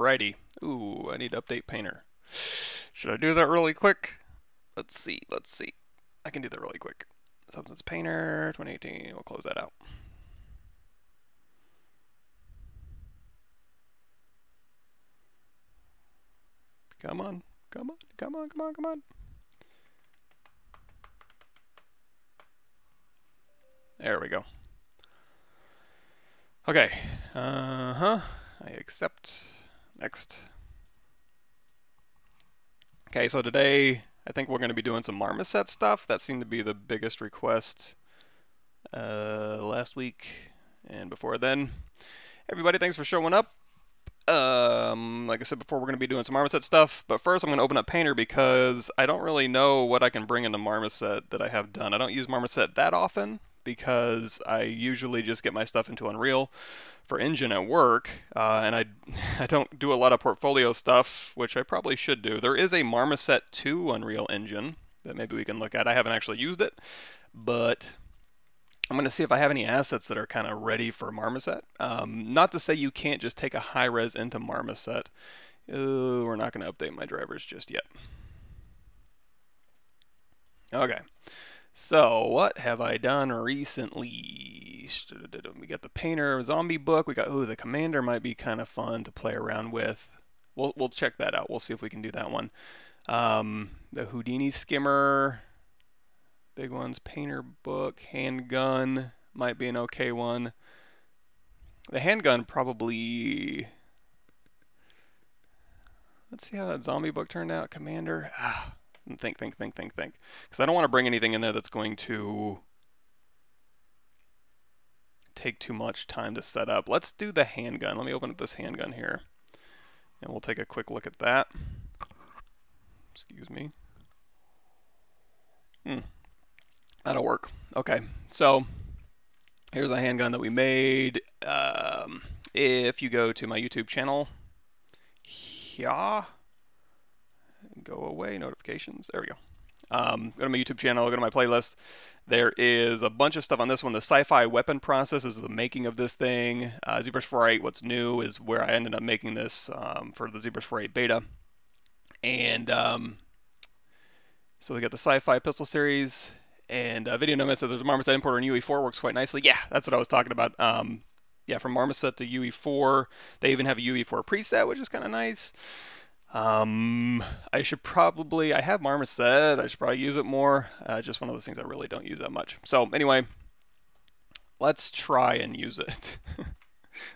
Alrighty. Ooh, I need to update Painter. Should I do that really quick? Let's see. I can do that really quick. Substance Painter 2018. We'll close that out. Come on. There we go. Okay. I accept. Next. Okay, so today I think we're going to be doing some marmoset stuff. That seemed to be the biggest request last week and before then. Everybody, thanks for showing up. Like I said before, we're going to be doing some marmoset stuff, but first I'm going to open up Painter because I don't really know what I can bring into marmoset that I have done. I don't use marmoset that often because I usually just get my stuff into Unreal for engine at work, and I don't do a lot of portfolio stuff, which I probably should do. There is a Marmoset 2 Unreal Engine that maybe we can look at. I haven't actually used it, but I'm going to see if I have any assets that are kind of ready for Marmoset. Not to say you can't just take a high-res into Marmoset. We're not going to update my drivers just yet. Okay. So, what have I done recently? We got the Painter Zombie book. We got, the Commander might be kind of fun to play around with. We'll check that out. We'll see if we can do that one. The Houdini Skimmer, big ones. Painter book, handgun might be an okay one. The handgun probably. Let's see how that zombie book turned out. Commander. Think. Because I don't want to bring anything in there that's going to take too much time to set up. Let's do the handgun. Let me open up this handgun here. And we'll take a quick look at that. Excuse me. That'll work. Okay, so here's a handgun that we made. If you go to my YouTube channel, go away, notifications, there we go. Go to my YouTube channel, go to my playlist. There is a bunch of stuff on this one. The sci-fi weapon process is the making of this thing. ZBrush 4.8, what's new, is where I ended up making this for the ZBrush 4.8 beta. And so we got the sci-fi pistol series, and Video Nomad says there's a Marmoset importer in UE4, works quite nicely. Yeah, that's what I was talking about. Yeah, from Marmoset to UE4, they even have a UE4 preset, which is kind of nice. I have Marmoset, I should probably use it more. Just one of those things I really don't use that much. So anyway, let's try and use it.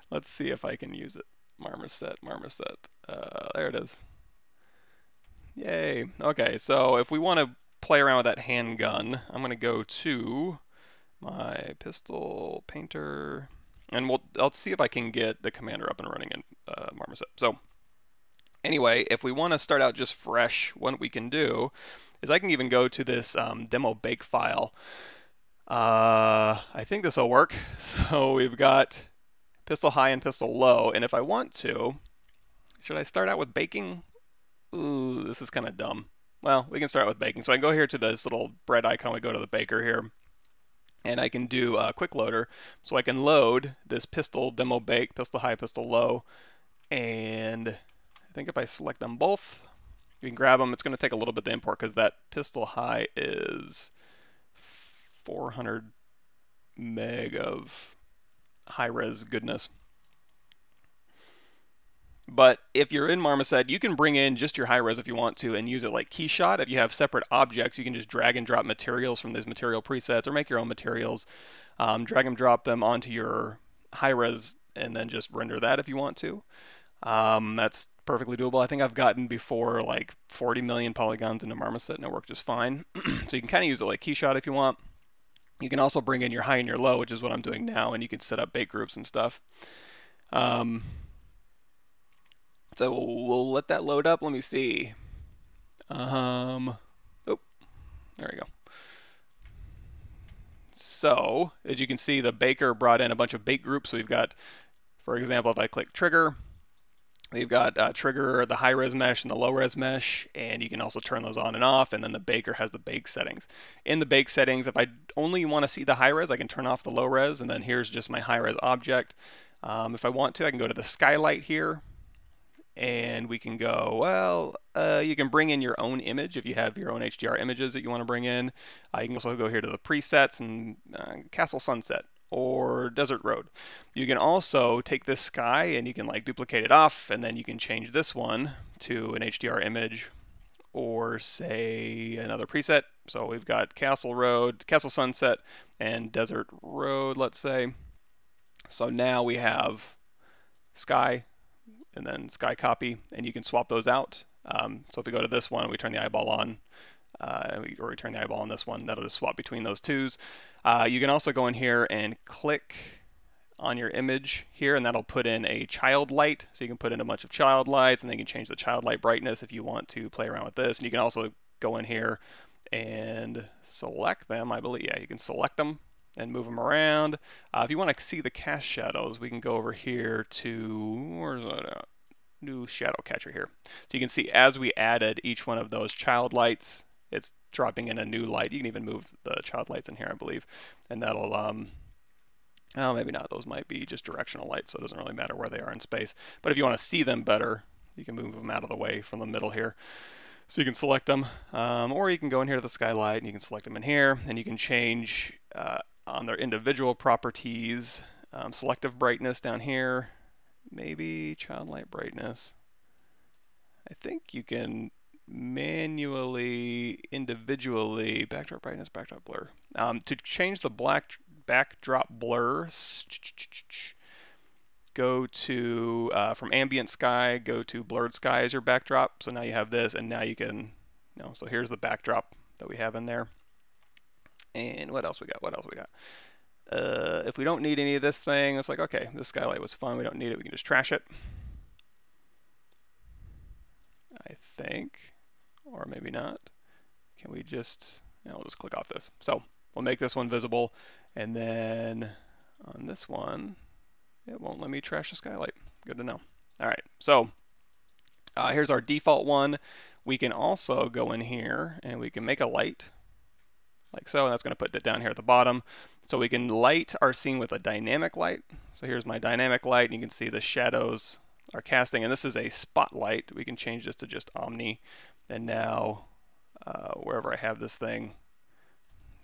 Let's see if I can use it. Marmoset. There it is. Yay. Okay, so if we want to play around with that handgun, I'm going to go to my pistol painter, and I'll see if I can get the Commander up and running in Marmoset. So anyway, if we want to start out just fresh, what we can do is I can even go to this demo bake file. I think this will work. So we've got pistol high and pistol low, and if I want to, should I start out with baking? Ooh, this is kind of dumb. Well, we can start with baking. So I can go here to this little bread icon. We go to the baker here, and I can do a quick loader. So I can load this pistol demo bake, pistol high, pistol low, and I think if I select them both, you can grab them. It's going to take a little bit to import because that pistol high is 400 meg of high-res goodness. But if you're in Marmoset, you can bring in just your high-res if you want to and use it like Keyshot. If you have separate objects, you can just drag and drop materials from these material presets or make your own materials. Drag and drop them onto your high-res and then just render that if you want to. That's perfectly doable. I think I've gotten before like 40 million polygons into Marmoset and it worked just fine. So you can kind of use it like Keyshot if you want. You can also bring in your high and your low, which is what I'm doing now, and you can set up bake groups and stuff. So we'll let that load up. Let me see. Oh, there we go. So as you can see, the baker brought in a bunch of bake groups. We've got, for example, if I click trigger, we've got trigger, the high-res mesh and the low-res mesh, and you can also turn those on and off, and then the baker has the bake settings. In the bake settings, if I only want to see the high-res, I can turn off the low-res, and then here's just my high-res object. If I want to, I can go to the skylight here, and we can go, well, you can bring in your own image if you have your own HDR images that you want to bring in. You can also go here to the presets and Castle Sunset or Desert Road. You can also take this sky and you can like duplicate it off, and then you can change this one to an HDR image or say another preset. So we've got Castle Road, Castle Sunset, and Desert Road, let's say. So now we have sky and then sky copy, and you can swap those out. So if we go to this one, we turn the eyeball on, or we turn the eyeball on this one, that'll just swap between those twos. You can also go in here and click on your image here, and that'll put in a child light. So you can put in a bunch of child lights, and then you can change the child light brightness if you want to play around with this. And you can also go in here and select them. I believe, yeah, you can select them and move them around. If you want to see the cast shadows, we can go over here to, where's that? New shadow catcher here. So you can see as we added each one of those child lights, it's dropping in a new light. You can even move the child lights in here, I believe, and that'll oh, maybe not. Those might be just directional lights, so it doesn't really matter where they are in space. But if you want to see them better, you can move them out of the way from the middle here. So you can select them, or you can go in here to the skylight and you can select them in here, and you can change on their individual properties, selective brightness down here, maybe child light brightness. I think you can manually, individually, backdrop brightness, backdrop blur. To change the black backdrop blur, go to, from ambient sky, go to blurred sky as your backdrop. So now you have this, and now you can, so here's the backdrop that we have in there. And what else we got? What else we got? If we don't need any of this thing, it's like, okay, this skylight was fun. We don't need it. We can just trash it. I think, or maybe not. Can we just, we'll just click off this. So we'll make this one visible, and then on this one, it won't let me trash the skylight. Good to know. All right, so here's our default one. We can also go in here and we can make a light like so, and that's going to put it down here at the bottom. So we can light our scene with a dynamic light. So here's my dynamic light, and you can see the shadows are casting, and this is a spotlight. We can change this to just Omni, and now wherever I have this thing,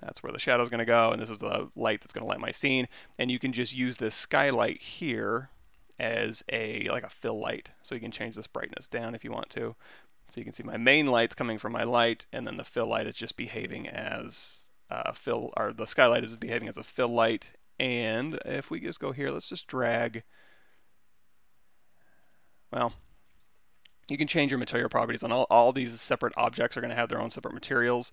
that's where the shadow is going to go, and this is the light that's going to light my scene. And you can just use this skylight here as like a fill light, so you can change this brightness down if you want to. So you can see my main light's coming from my light, and then the fill light is just behaving as the skylight is behaving as a fill light. And if we just go here, let's just drag, well, you can change your material properties on all these separate objects are going to have their own separate materials.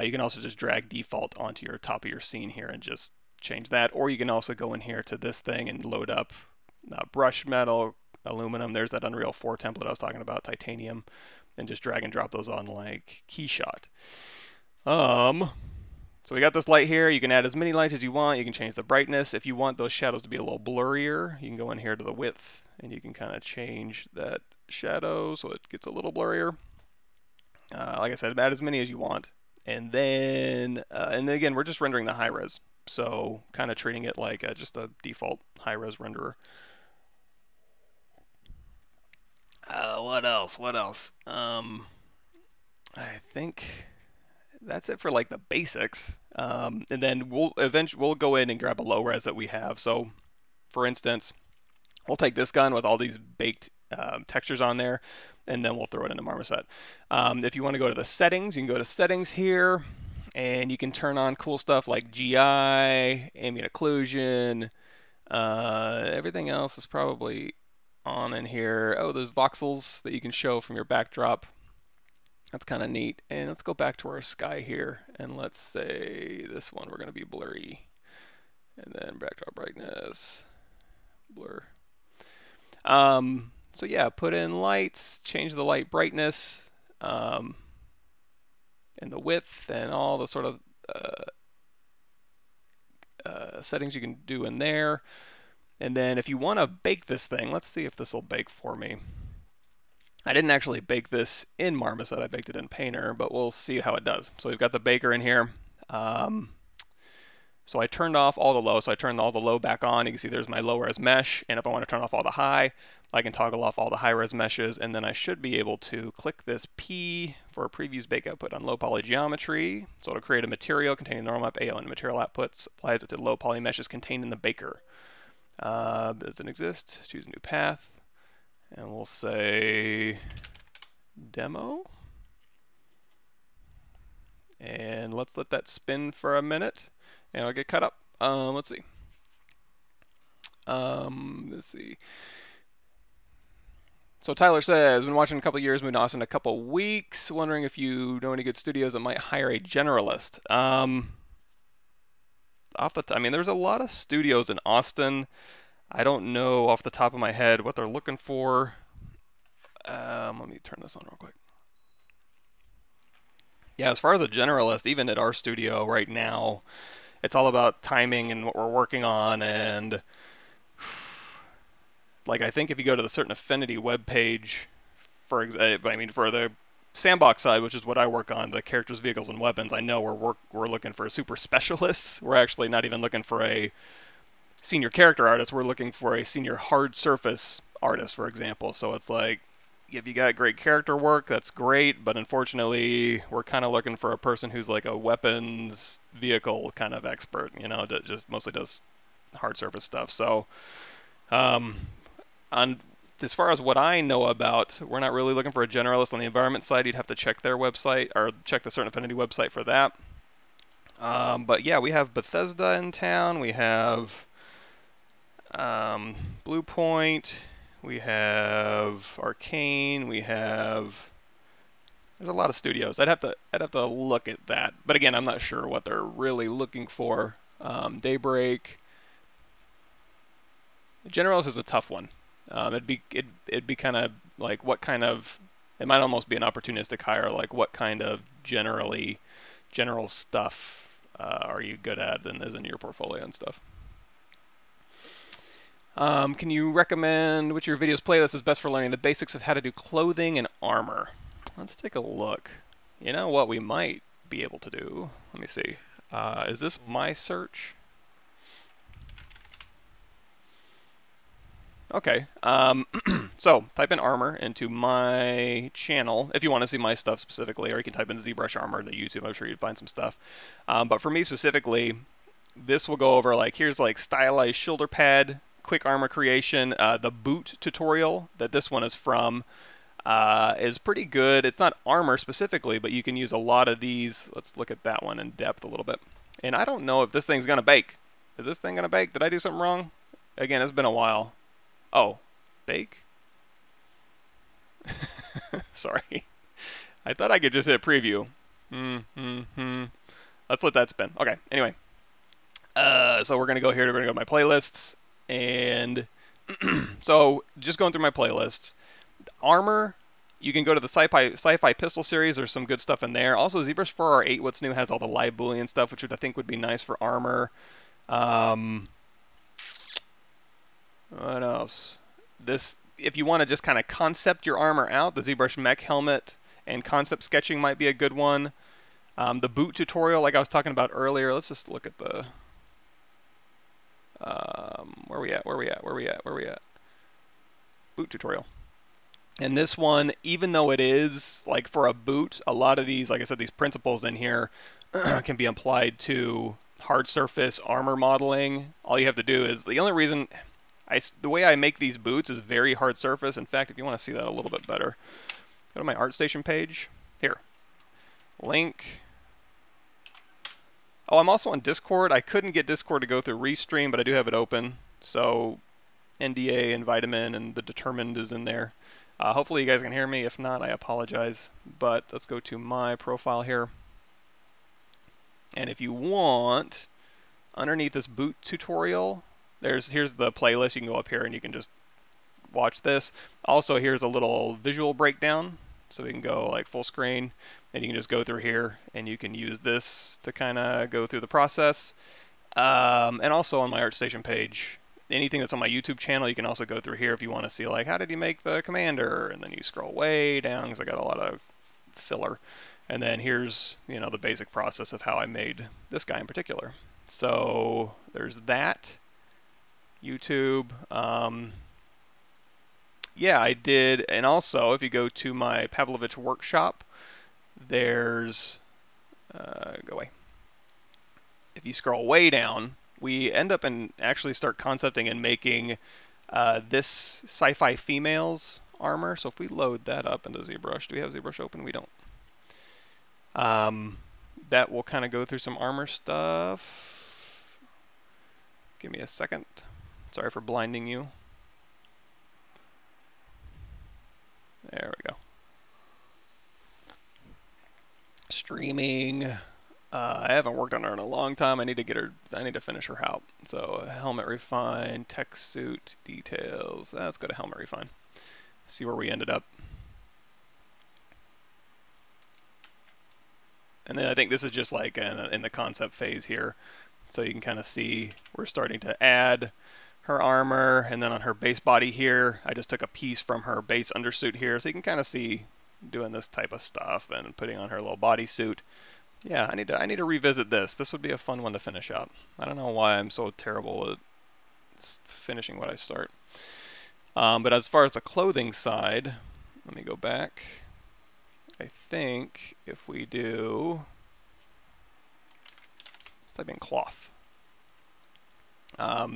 You can also just drag default onto your top of your scene here and just change that. Or you can also go in here to this thing and load up brush metal, aluminum. There's that Unreal 4 template I was talking about, titanium, and just drag and drop those on like Keyshot. So we got this light here. You can add as many lights as you want. You can change the brightness. If you want those shadows to be a little blurrier, you can go in here to the width, and you can kind of change that shadow so it gets a little blurrier. Like I said, add as many as you want. And then again, we're just rendering the high res. So kind of treating it like just a default high res renderer. What else? What else? I think that's it for like the basics. And then we'll go in and grab a low res that we have. So for instance, we'll take this gun with all these baked textures on there, and then we'll throw it into Marmoset. If you want to go to the settings, you can go to settings here, and you can turn on cool stuff like GI, ambient occlusion. Everything else is probably on in here. Oh, there's voxels that you can show from your backdrop. That's kind of neat. And let's go back to our sky here, and let's say this one we're going to be blurry, and then backdrop brightness, blur. So yeah, put in lights, change the light brightness, and the width, and all the sort of settings you can do in there. And then if you want to bake this thing, let's see if this will bake for me. I didn't actually bake this in Marmoset, I baked it in Painter, but we'll see how it does. So we've got the baker in here. So I turned off all the low, so I turned all the low back on. You can see there's my low res mesh, and if I want to turn off all the high, I can toggle off all the high res meshes, and then I should be able to click this P for previews bake output on low poly geometry. So it'll create a material containing normal map AO and material outputs, applies it to low poly meshes contained in the baker. Doesn't exist, choose a new path, and we'll say demo. And let's let that spin for a minute, and I'll get cut up. Let's see. Let's see. So Tyler says, been watching a couple years, moved to Austin a couple weeks. Wondering if you know any good studios that might hire a generalist. I mean, there's a lot of studios in Austin. I don't know off the top of my head what they're looking for. Let me turn this on real quick. Yeah, as far as a generalist, even at our studio right now, it's all about timing and what we're working on. And like, I think if you go to the Certain Affinity webpage, for the sandbox side, which is what I work on, the characters, vehicles, and weapons, I know we're looking for super specialists. We're actually not even looking for a senior character artist. We're looking for a senior hard surface artist, for example. So it's like, if you got great character work, that's great, but unfortunately, we're kind of looking for a person who's like a weapons vehicle kind of expert, you know, that just mostly does hard surface stuff. So, as far as what I know about, we're not really looking for a generalist on the environment side. You'd have to check their website, or check the Certain Affinity website for that. But yeah, we have Bethesda in town. We have Blue Point. We have Arcane. We have. There's a lot of studios. I'd have to look at that. But again, I'm not sure what they're really looking for. Daybreak. Generalist is a tough one. It'd be kind of like what kind of. It might almost be an opportunistic hire. Like what kind of general stuff are you good at and is in your portfolio and stuff. Can you recommend which of your videos playlist is best for learning the basics of how to do clothing and armor? Let's take a look. You know what we might be able to do? Let me see. Is this my search? Okay. So type in armor into my channel if you want to see my stuff specifically, or you can type in ZBrush armor to YouTube. I'm sure you'd find some stuff. But for me specifically, this will go over like here's like stylized shoulder pad, quick armor creation. The boot tutorial that this one is from is pretty good. It's not armor specifically, but you can use a lot of these. Let's look at that one in depth a little bit. And I don't know if this thing's gonna bake. Is this thing gonna bake? Did I do something wrong? Again, it's been a while. Oh, bake? Sorry. I thought I could just hit preview. Let's let that spin. Okay, anyway. So we're going to go here. We're going to go to my playlists. And so just going through my playlists. Armor, you can go to the sci-fi pistol series. There's some good stuff in there. Also, ZBrush 4R8 What's New has all the live Boolean stuff, which I think would be nice for armor. What else? This, if you want to just kind of concept your armor out, the ZBrush mech helmet and concept sketching might be a good one. The boot tutorial, like I was talking about earlier. Let's just look at the where we at? Boot tutorial. And this one, even though it is like for a boot, a lot of these, like I said, these principles in here can be applied to hard surface armor modeling. All you have to do is, the only reason the way I make these boots is very hard surface. In fact, if you want to see that a little bit better, go to my ArtStation page. Here. Link. Oh, I'm also on Discord. I couldn't get Discord to go through Restream, but I do have it open. So NDA and Vitamin and the Determined is in there. Hopefully you guys can hear me. If not, I apologize. But let's go to my profile here. And if you want, underneath this boot tutorial, here's the playlist. You can go up here and you can just watch this. Also, here's a little visual breakdown, so we can go like full screen, and you can just go through here and you can use this to kind of go through the process. And also on my ArtStation page, anything that's on my YouTube channel, you can also go through here if you want to see like how did you make the commander, and then you scroll way down because I got a lot of filler. And then here's, you know, the basic process of how I made this guy in particular. So there's that. YouTube. Yeah, I did. And also, if you go to my Pavlovich workshop, there's, go away. If you scroll way down, we end up and actually start concepting and making this sci-fi females armor. So if we load that up into ZBrush, do we have ZBrush open? We don't. That will kind of go through some armor stuff. Give me a second. Sorry for blinding you. There we go. Streaming. I haven't worked on her in a long time. I need to finish her out. So helmet refine, tech suit details. Let's go to helmet refine. See where we ended up. And then I think this is just like in the concept phase here. So you can kind of see we're starting to add her armor, and then on her base body here, I just took a piece from her base undersuit here, so you can kind of see doing this type of stuff and putting on her little bodysuit. Yeah, I need to revisit this. This would be a fun one to finish up. I don't know why I'm so terrible at finishing what I start. But as far as the clothing side, let me go back. I think if we do, let's type in cloth.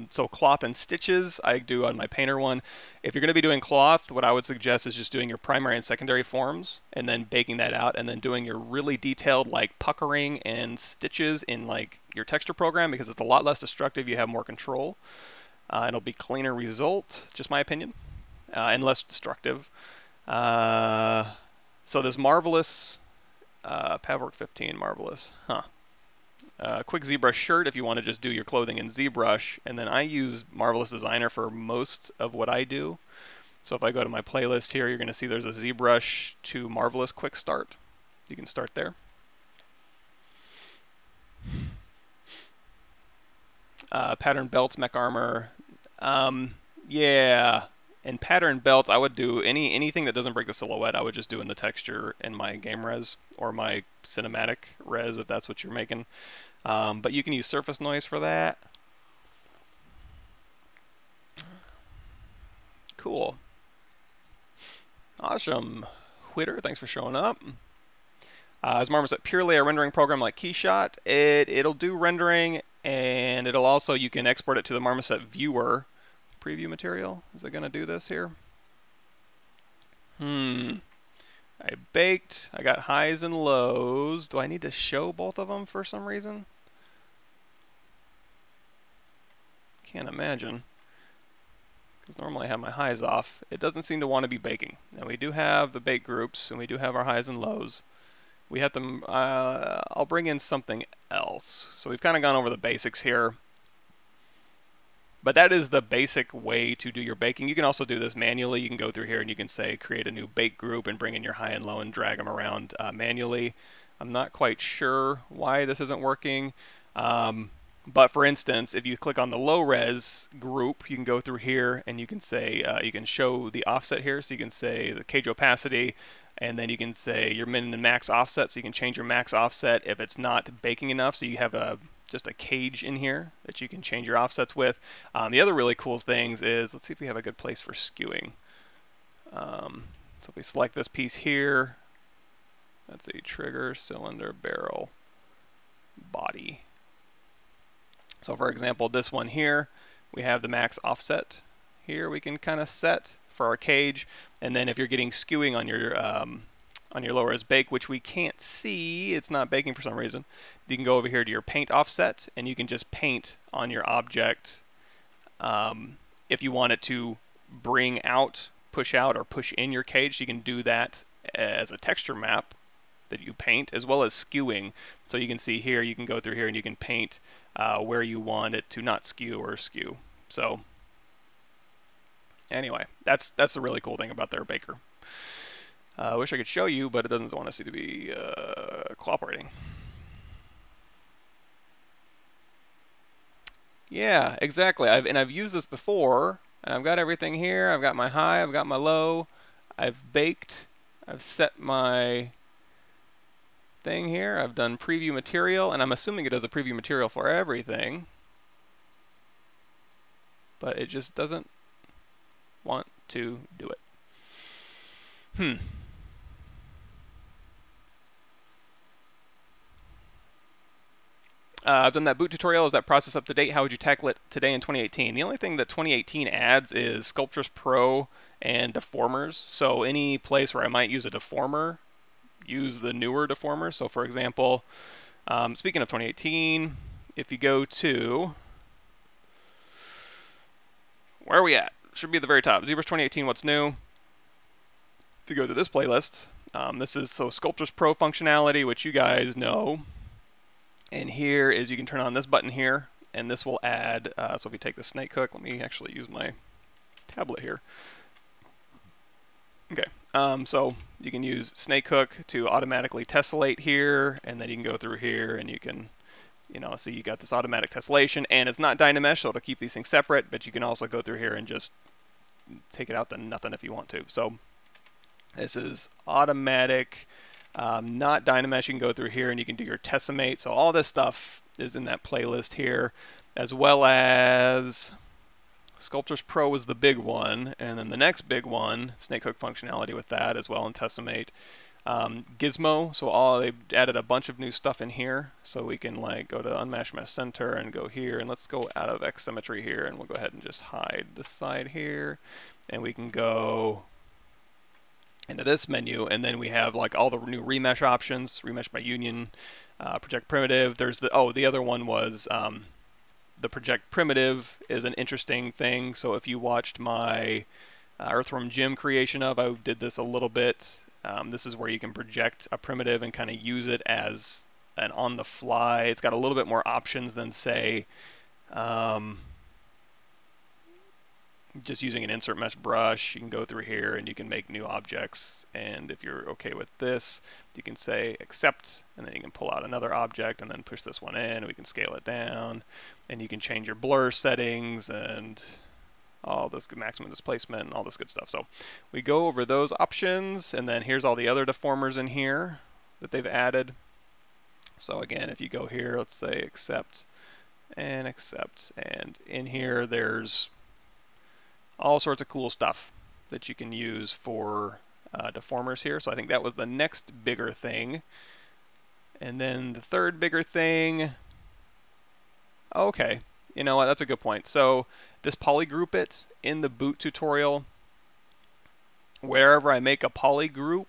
So cloth and stitches I do on my painter one. If you're going to be doing cloth, what I would suggest is just doing your primary and secondary forms and then baking that out and then doing your really detailed like puckering and stitches in like your texture program, because it's a lot less destructive. You have more control. It'll be cleaner result, just my opinion, and less destructive. So this Marvelous, Pavwork 15, Marvelous, huh. Quick ZBrush shirt if you want to just do your clothing in ZBrush, and then I use Marvelous Designer for most of what I do. So if I go to my playlist here, you're going to see there's a ZBrush to Marvelous quick start. You can start there. Pattern belts, mech armor. Yeah, and pattern belts, I would do anything that doesn't break the silhouette. I would just do in the texture in my game res or my cinematic res if that's what you're making. But you can use surface noise for that. Cool. Awesome. Whitter, thanks for showing up. As Marmoset, purely a rendering program like Keyshot. It'll do rendering, and it'll also, you can export it to the Marmoset viewer. Preview material, is it going to do this here? I baked, I got highs and lows. Do I need to show both of them for some reason? Can't imagine. Because normally I have my highs off. It doesn't seem to want to be baking. Now we do have the bake groups, and we do have our highs and lows. We have them, I'll bring in something else. So we've kind of gone over the basics here. But that is the basic way to do your baking. You can also do this manually. You can go through here and you can say create a new bake group and bring in your high and low and drag them around manually. I'm not quite sure why this isn't working. But for instance, if you click on the low res group, you can go through here and you can say, you can show the offset here. So you can say the cage opacity, and then you can say your min and max offset. So you can change your max offset if it's not baking enough. So you have just a cage in here that you can change your offsets with. The other really cool things is, let's see if we have a good place for skewing. So if we select this piece here, let's see, trigger, cylinder, barrel, body. So for example, this one here, we have the max offset here we can kind of set for our cage. And then if you're getting skewing on your low res bake, which we can't see, it's not baking for some reason, you can go over here to your paint offset and you can just paint on your object if you want it to bring out, push out, or push in your cage. You can do that as a texture map that you paint, as well as skewing. So you can see here, you can go through here and you can paint where you want it to not skew or skew. So anyway, that's the really cool thing about their baker. I wish I could show you, but it doesn't want us to be cooperating. Yeah, exactly. I've used this before, and I've got everything here. I've got my high, I've got my low, I've baked, I've set my thing here. I've done preview material, and I'm assuming it does a preview material for everything, but it just doesn't want to do it. I've done that boot tutorial. Is that process up to date? How would you tackle it today in 2018? The only thing that 2018 adds is Sculptris Pro and deformers. So any place where I might use a deformer, use the newer deformer. So for example, speaking of 2018, if you go to, where are we at? Should be at the very top. ZBrush 2018, what's new? If you go to this playlist, this is Sculptris Pro functionality, which you guys know. And here is, you can turn on this button here, and this will add, so if you take the snake hook, let me actually use my tablet here. Okay, so you can use snake hook to automatically tessellate here, and then you can go through here and you can, see you got this automatic tessellation, and it's not Dynamesh, so it'll keep these things separate, but you can also go through here and just take it out to nothing if you want to. So this is automatic. Not Dynamesh. You can go through here and you can do your Tessimate. So all this stuff is in that playlist here, as well as Sculptris Pro is the big one, and then the next big one, snake hook functionality with that as well, and Tessimate. Gizmo, so they've added a bunch of new stuff in here, so we can like go to Unmask Mesh Center and go here, and let's go out of X Symmetry here, and we'll go ahead and just hide this side here, and we can go into this menu, and then we have like all the new remesh options, remesh by union, project primitive. There's the other one was the project primitive is an interesting thing. So if you watched my Earthworm Jim creation I did this a little bit. This is where you can project a primitive and kind of use it as an on the fly. It's got a little bit more options than say just using an insert mesh brush. You can go through here and you can make new objects, and if you're okay with this, you can say accept, and then you can pull out another object and then push this one in, and we can scale it down, and you can change your blur settings and all this maximum displacement and all this good stuff. So we go over those options, and then here's all the other deformers in here that they've added. So again, if you go here, let's say accept, and in here there's all sorts of cool stuff that you can use for deformers here. So I think that was the next bigger thing. And then the third bigger thing, okay, you know what, that's a good point. So this polygroup it in the boot tutorial, wherever I make a polygroup,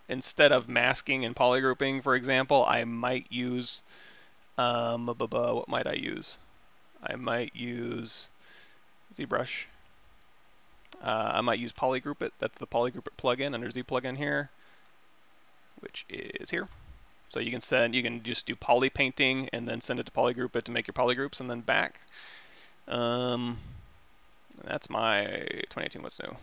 instead of masking and polygrouping, for example, I might use, what might I use? I might use ZBrush. I might use Polygroup It. That's the Polygroup It plugin under Z plugin here, which is here. So you can just do poly painting and then send it to Polygroup It to make your polygroups, and then back. That's my 2018 what's new.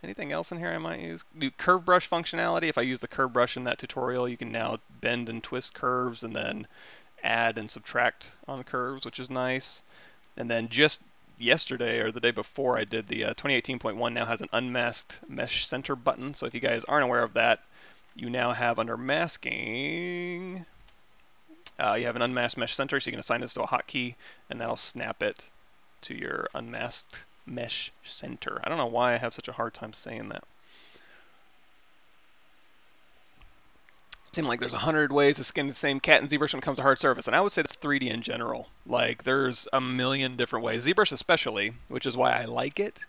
Anything else in here I might use? Do curve brush functionality. If I use the curve brush in that tutorial, you can now bend and twist curves and then add and subtract on curves, which is nice. And then just yesterday or the day before, I did the 2018.1 now has an unmasked mesh center button. So if you guys aren't aware of that, you now have under masking, you have an unmasked mesh center, so you can assign this to a hotkey, and that'll snap it to your unmasked mesh center. I don't know why I have such a hard time saying that. Seems like there's 100 ways to skin the same cat in ZBrush when it comes to hard surface, and I would say that's 3D in general. Like, there's a million different ways. ZBrush especially, which is why I like it.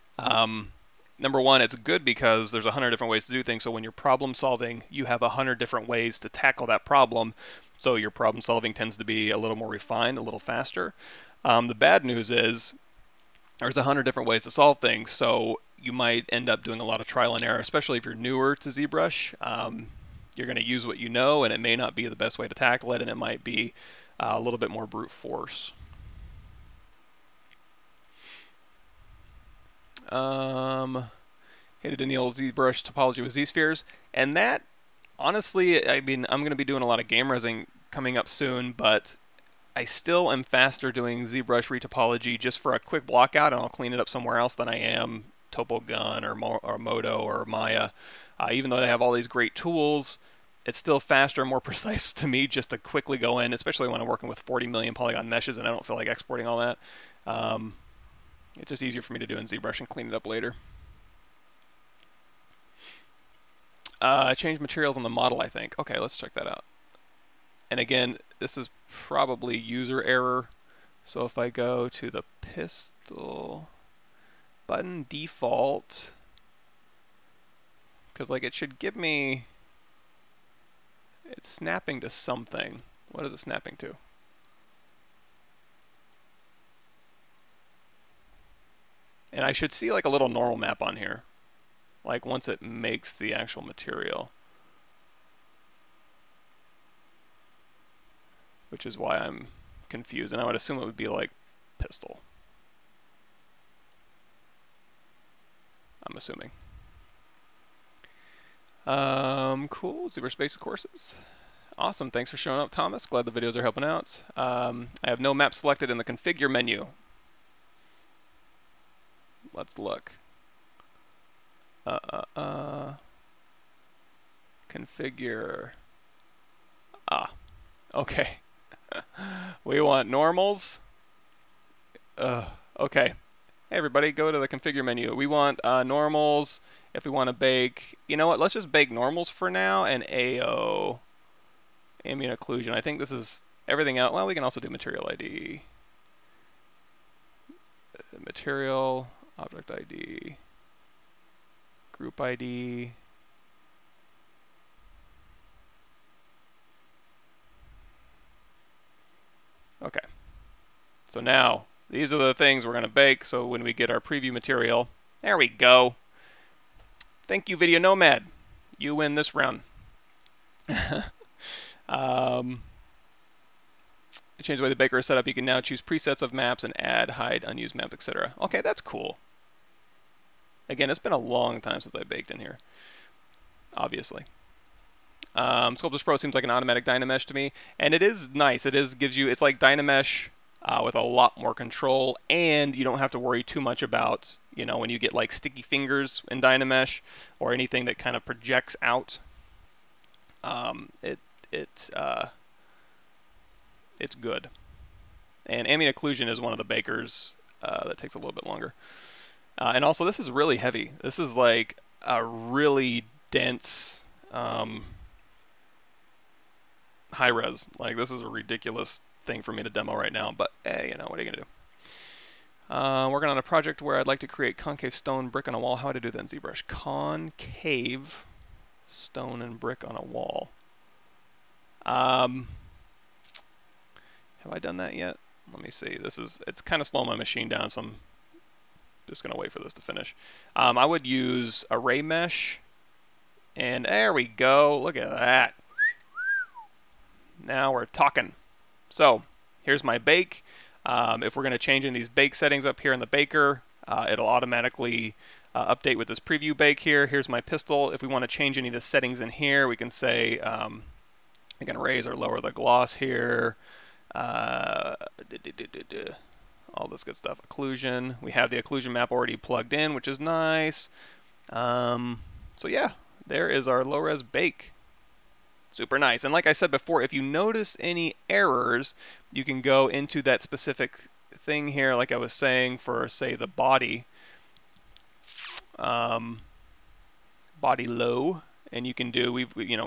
Number one, it's good because there's 100 different ways to do things, so when you're problem solving, you have 100 different ways to tackle that problem, so your problem solving tends to be a little more refined, a little faster. The bad news is there's 100 different ways to solve things, so you might end up doing a lot of trial and error, especially if you're newer to ZBrush. You're going to use what you know, and it may not be the best way to tackle it, and it might be a little bit more brute force. Hit it in the old ZBrush topology with Z-spheres, and that, honestly, I mean, I'm going to be doing a lot of game resing coming up soon, but I still am faster doing ZBrush retopology just for a quick blockout, and I'll clean it up somewhere else than I am TopoGun or Modo or Maya. Even though they have all these great tools, it's still faster and more precise to me just to quickly go in, especially when I'm working with 40 million polygon meshes and I don't feel like exporting all that. It's just easier for me to do in ZBrush and clean it up later. Change materials on the model, I think. Okay, let's check that out. And again, this is probably user error. So if I go to the pistol button default, because like it should give me, it's snapping to something. What is it snapping to? And I should see like a little normal map on here, like once it makes the actual material. Which is why I'm confused, and I would assume it would be like pistol. I'm assuming. Cool, ZBrush Basic courses. Awesome, thanks for showing up, Thomas. Glad the videos are helping out. I have no map selected in the configure menu. Let's look. Configure. Ah, okay. We want normals. Okay. Hey everybody, go to the configure menu. We want normals. If we want to bake, you know what? Let's just bake normals for now and AO, ambient occlusion. I think this is everything else. Well, we can also do material ID, material, object ID, group ID. Okay. So now these are the things we're going to bake. So when we get our preview material, there we go. Thank you, Video Nomad. You win this round. Change the way the baker is set up. You can now choose presets of maps and add, hide, unused maps, etc. Okay, that's cool. Again, it's been a long time since I baked in here, obviously. Sculptris Pro seems like an automatic Dynamesh to me, and it is nice. It gives you, it's like Dynamesh with a lot more control, and you don't have to worry too much about, you know, when you get like sticky fingers in Dynamesh or anything that kind of projects out. It's good. And ambient occlusion is one of the bakers that takes a little bit longer. And also, this is really heavy. This is like a really dense high res. Like, this is a ridiculous thing for me to demo right now, but hey, you know, what are you gonna do? Working on a project where I'd like to create concave stone brick on a wall. How would I do that in ZBrush? Concave stone and brick on a wall. Have I done that yet? Let me see. It's kind of slowing my machine down, so I'm just gonna wait for this to finish. I would use array mesh, and there we go. Look at that. Now we're talking. So here's my bake. If we're going to change in these bake settings up here in the baker, it'll automatically update with this preview bake here. Here's my pistol. If we want to change any of the settings in here, we can say we can raise or lower the gloss here. All this good stuff. Occlusion. We have the occlusion map already plugged in, which is nice. So yeah, there is our low-res bake. Super nice. And like I said before, if you notice any errors, you can go into that specific thing here, like I was saying, for, say, the body. Body low. And you can do, we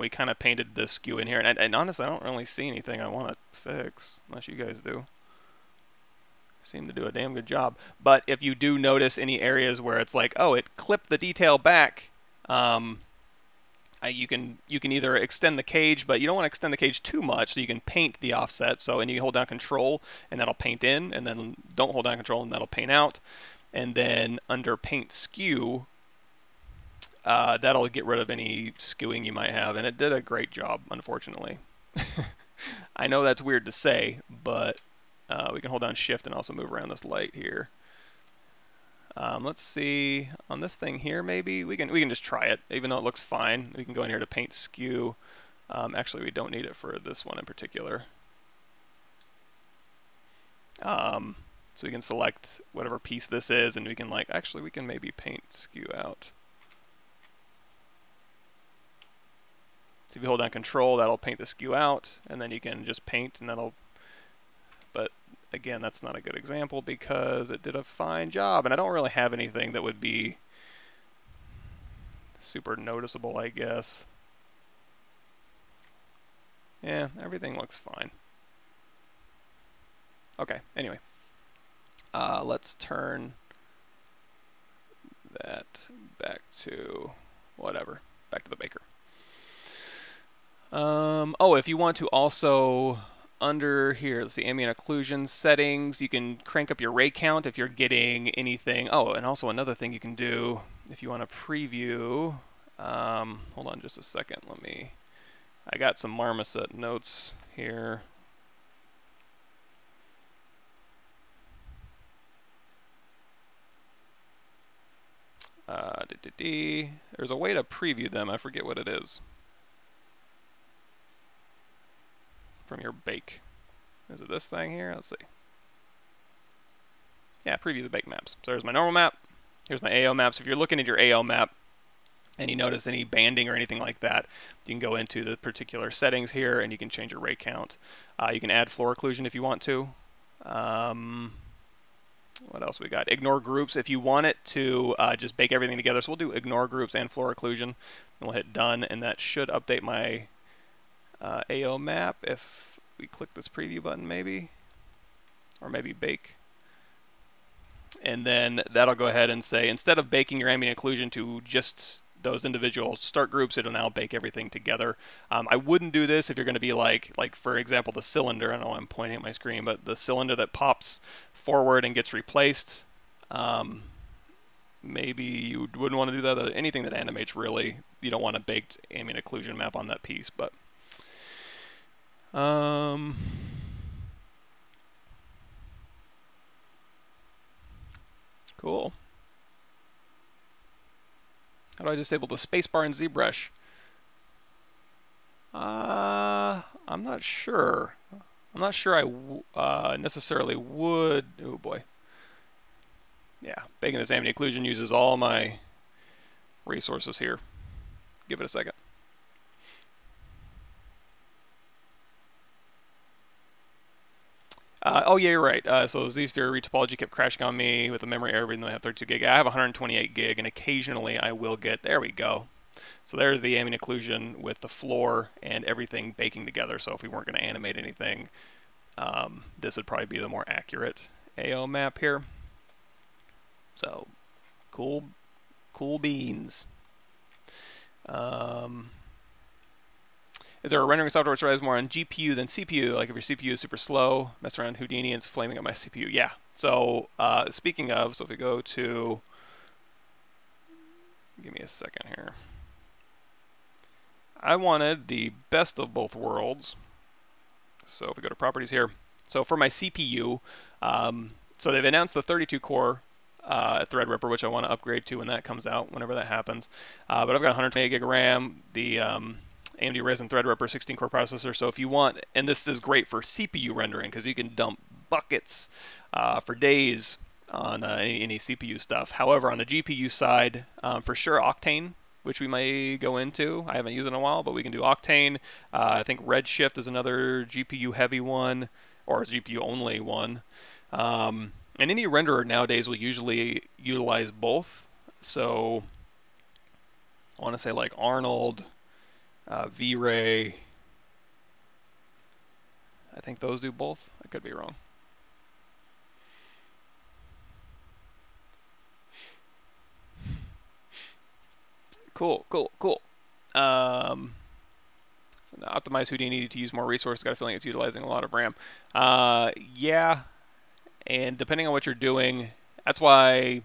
kind of painted the skew in here. And honestly, I don't really see anything I want to fix, unless you guys do. Seem to do a damn good job. But if you do notice any areas where it's like, oh, it clipped the detail back, you can either extend the cage, but you don't want to extend the cage too much, so you can paint the offset. So, and you hold down Control, and that'll paint in, and then don't hold down Control, and that'll paint out. And then under Paint Skew, that'll get rid of any skewing you might have, and it did a great job, unfortunately. I know that's weird to say, but we can hold down Shift and also move around this light here. Let's see, on this thing here, maybe we can just try it, even though it looks fine. We can go in here to Paint Skew. Actually, we don't need it for this one in particular. So we can select whatever piece this is, and we can we can maybe Paint Skew out. So if you hold down Control, that'll paint the skew out, and then you can just paint, and that'll. But again, that's not a good example because it did a fine job, and I don't really have anything that would be super noticeable, I guess. Yeah, everything looks fine. Okay, anyway. Let's turn that back to whatever, back to the baker. Oh, if you want to also, under here, let's see, ambient occlusion settings, you can crank up your ray count if you're getting anything. Oh, and also another thing you can do if you want to preview. Hold on just a second. I got some marmoset notes here. There's a way to preview them. I forget what it is. From your bake. Is it this thing here? Let's see. Yeah, preview the bake maps. So there's my normal map. Here's my AO maps. If you're looking at your AO map and you notice any banding or anything like that, you can go into the particular settings here and you can change your ray count. You can add floor occlusion if you want to. What else we got? Ignore groups if you want it to just bake everything together. So we'll do ignore groups and floor occlusion. And we'll hit done, and that should update my AO map if we click this preview button maybe, or maybe bake. And then that'll go ahead and say, instead of baking your ambient occlusion to just those individual start groups, it'll now bake everything together. I wouldn't do this if you're going to be like for example, the cylinder. I know I'm pointing at my screen, but the cylinder that pops forward and gets replaced, maybe you wouldn't want to do that. Anything that animates, really, you don't want a baked ambient occlusion map on that piece. But cool. How do I disable the spacebar in ZBrush? I'm not sure. I'm not sure I necessarily would. Oh boy. Yeah, baking this ambient occlusion uses all my resources here. Give it a second. Oh yeah, you're right. So Z-Sphere retopology kept crashing on me with the memory error, even though I have 32 gig. I have 128 gig, and occasionally I will get, there we go. So there's the ambient occlusion with the floor and everything baking together. So if we weren't going to animate anything, this would probably be the more accurate AO map here. So cool beans. Is there a rendering software which relies more on GPU than CPU? Like if your CPU is super slow, mess around Houdini and it's flaming up my CPU. Yeah. So speaking of, so if we go to, give me a second here. I wanted the best of both worlds. So if we go to properties here. So for my CPU, so they've announced the 32 core Threadripper, which I want to upgrade to when that comes out, whenever that happens. But I've got 128 gig of RAM, the AMD Ryzen Threadripper 16-core processor. So if you want, and this is great for CPU rendering because you can dump buckets for days on any CPU stuff. However, on the GPU side, for sure Octane, which we may go into. I haven't used it in a while, but we can do Octane. I think Redshift is another GPU-heavy one, or a GPU-only one. And any renderer nowadays will usually utilize both. So I want to say like Arnold, V-Ray. I think those do both. I could be wrong. Cool. So now optimize Houdini to use more resources. Got a feeling it's utilizing a lot of RAM. Yeah, and depending on what you're doing, that's why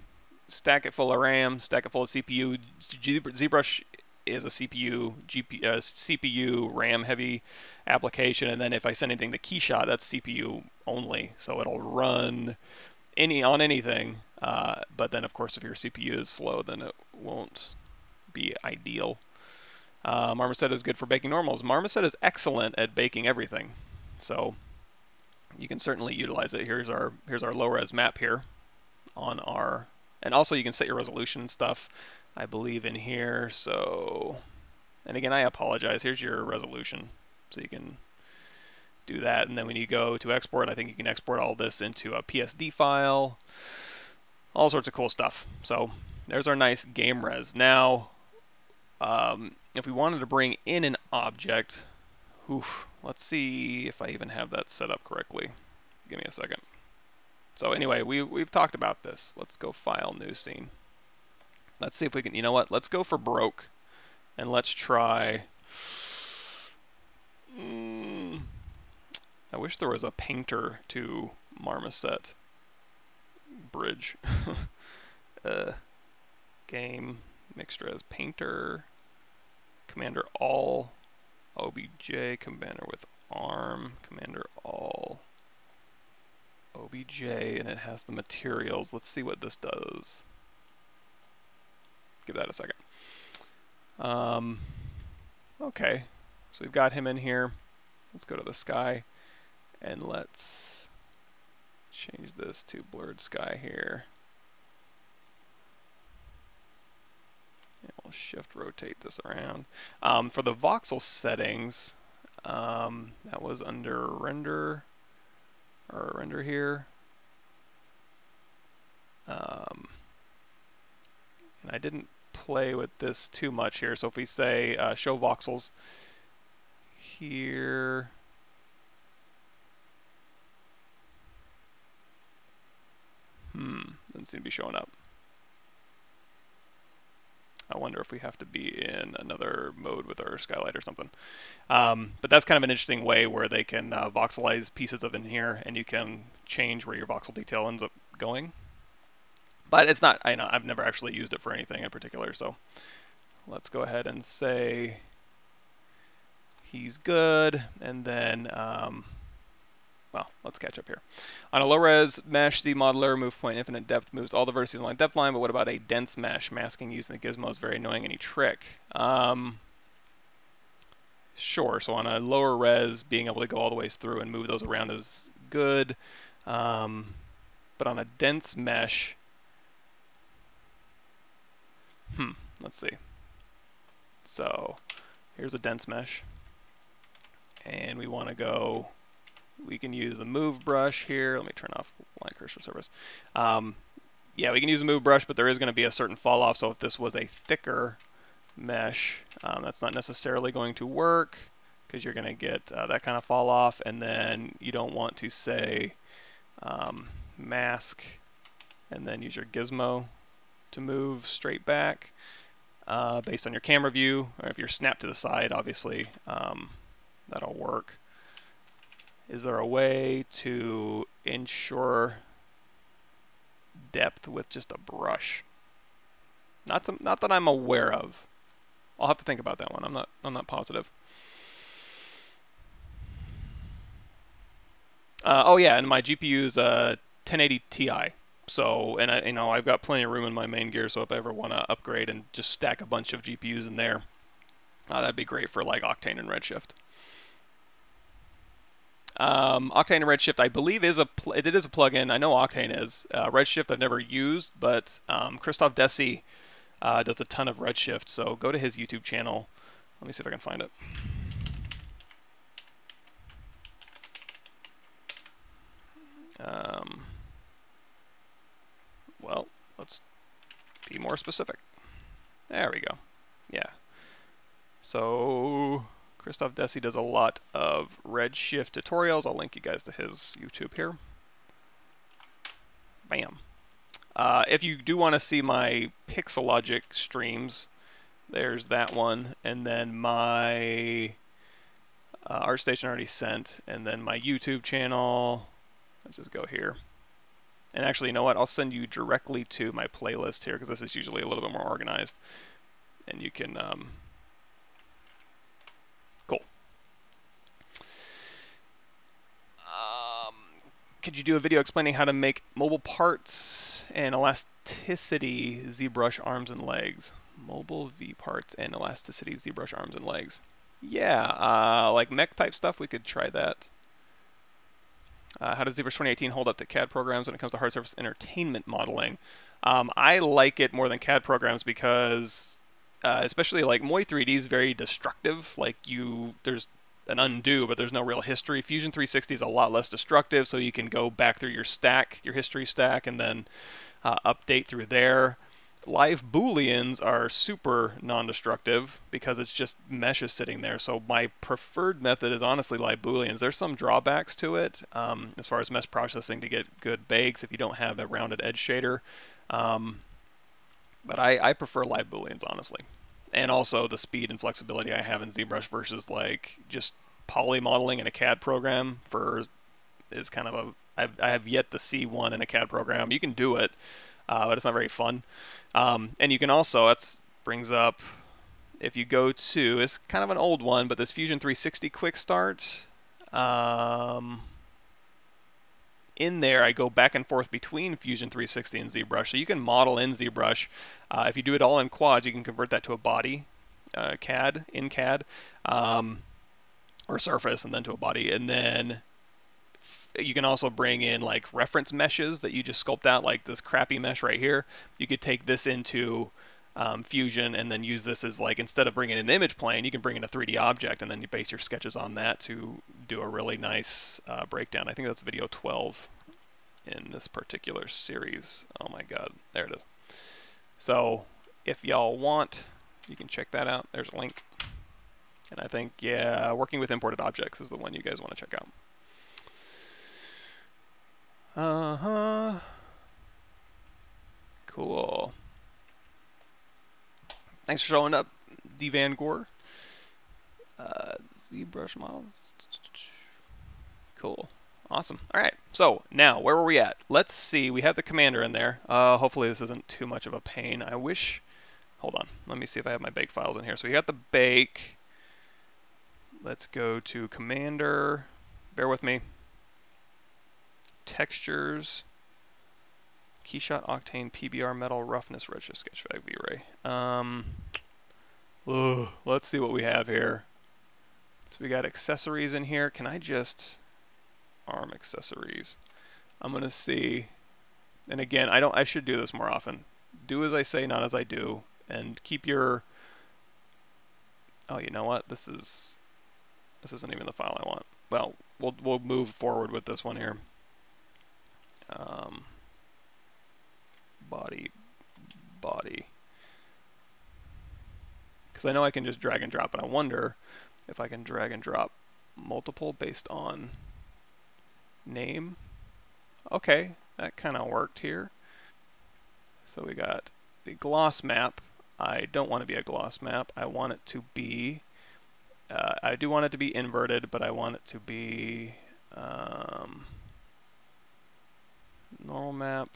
stack it full of RAM, stack it full of CPU. ZBrush is a CPU RAM heavy application, and then if I send anything to Keyshot, that's CPU only, so it'll run on anything. But then of course if your CPU is slow, then it won't be ideal. Marmoset is good for baking normals. Marmoset is excellent at baking everything, so you can certainly utilize it. Here's our low res map here on our, and also you can set your resolution and stuff, I believe, in here. So And again, I apologize. Here's your resolution, so you can do that. And then when you go to export, I think you can export all this into a PSD file. All sorts of cool stuff. So there's our nice game res. Now, if we wanted to bring in an object, let's see if I even have that set up correctly. Give me a second. So anyway, we've talked about this. Let's go File, New Scene. Let's see if we can, you know what? Let's go for broke, and let's try. I wish there was a painter to Marmoset bridge. Game Mixtras painter, Commander all, OBJ, Commander with arm, Commander all, OBJ, and it has the materials. Let's see what this does. Give that a second. Okay, so we've got him in here. Let's go to the sky, and let's change this to blurred sky here. And we'll shift rotate this around. For the voxel settings, that was under render, or render here. And I didn't play with this too much here. So if we say show voxels here, doesn't seem to be showing up. I wonder if we have to be in another mode with our skylight or something. But that's kind of an interesting way where they can voxelize pieces of in here, and you can change where your voxel detail ends up going. But it's not, I know, I've never actually used it for anything in particular, so let's go ahead and say he's good, and then, well, let's catch up here. On a low-res mesh, Z modeler, move point infinite depth moves all the vertices along depth line, but what about a dense mesh? Masking using the gizmo is very annoying. Any trick? Sure, so on a lower res, being able to go all the way through and move those around is good. But on a dense mesh, let's see. So here's a dense mesh, and we want to go, we can use the move brush here. Let me turn off line cursor service. Yeah, we can use a move brush, but there is going to be a certain fall off. So if this was a thicker mesh, that's not necessarily going to work, because you're going to get that kind of fall off. And then you don't want to say mask and then use your gizmo to move straight back based on your camera view, or if you're snapped to the side, obviously that'll work. Is there a way to ensure depth with just a brush? Not that I'm aware of. I'll have to think about that one. I'm not positive. Oh yeah, and my GPU's 1080 Ti. So, and I've got plenty of room in my main gear, so if I ever want to upgrade and just stack a bunch of GPUs in there, that'd be great for like Octane and Redshift. Octane and Redshift, I believe, it is a plugin. I know Octane is. Redshift I've never used, but Christoph Desi does a ton of Redshift, so go to his YouTube channel. Let me see if I can find it. Well, let's be more specific. There we go. Yeah. So Christoph Desi does a lot of Redshift tutorials. I'll link you guys to his YouTube here. Bam. If you do want to see my Pixelogic streams, there's that one, and then my ArtStation already sent, and then my YouTube channel. Let's just go here. And actually, you know what? I'll send you directly to my playlist here, because this is usually a little bit more organized. And you can... Cool. Could you do a video explaining how to make mobile parts and elasticity ZBrush arms and legs? Mobile V parts and elasticity ZBrush arms and legs. Yeah, like mech type stuff, we could try that. How does ZBrush 2018 hold up to CAD programs when it comes to hard surface entertainment modeling? I like it more than CAD programs because especially like Moi 3D is very destructive. Like there's an undo, but there's no real history. Fusion 360 is a lot less destructive, so you can go back through your stack, your history stack, and then update through there. Live booleans are super non-destructive because it's just meshes sitting there. So my preferred method is honestly live booleans. There's some drawbacks to it as far as mesh processing to get good bakes if you don't have a rounded edge shader. But I prefer live booleans, honestly. And also the speed and flexibility I have in ZBrush versus like just poly modeling in a CAD program is kind of I have yet to see one in a CAD program. You can do it, but it's not very fun. And you can also, that brings up, if you go to, it's kind of an old one, but this Fusion 360 Quick Start, in there I go back and forth between Fusion 360 and ZBrush. So you can model in ZBrush. If you do it all in quads, you can convert that to a body CAD, in CAD, or surface, and then to a body. And then you can also bring in like reference meshes that you just sculpt out, like this crappy mesh right here. You could take this into Fusion and then use this as, like, instead of bringing in an image plane, you can bring in a 3D object and then you base your sketches on that to do a really nice breakdown. I think that's video 12 in this particular series. Oh my god, there it is. So if y'all want, you can check that out. There's a link. And I think, yeah, working with imported objects is the one you guys want to check out. Cool. Thanks for showing up, D. Van Gore. ZBrush models. Cool. Awesome. All right. So now, where were we at? Let's see. We have the commander in there. Hopefully this isn't too much of a pain. I wish... Hold on. Let me see if I have my bake files in here. So we got the bake. Let's go to commander. Bear with me. Textures. Keyshot, Octane, PBR, Metal, Roughness, Redshift, Sketchfab, V-Ray. Let's see what we have here. So we got accessories in here. Can I just... ARM accessories. I'm going to see... And again, I should do this more often. Do as I say, not as I do. And keep your... Oh, you know what? This isn't even the file I want. Well, we'll move forward with this one here. Body. Because I know I can just drag and drop, and I wonder if I can drag and drop multiple based on name. Okay, that kind of worked here. So we got the gloss map. I don't want to be a gloss map. I want it to be, I do want it to be inverted, but I want it to be normal map,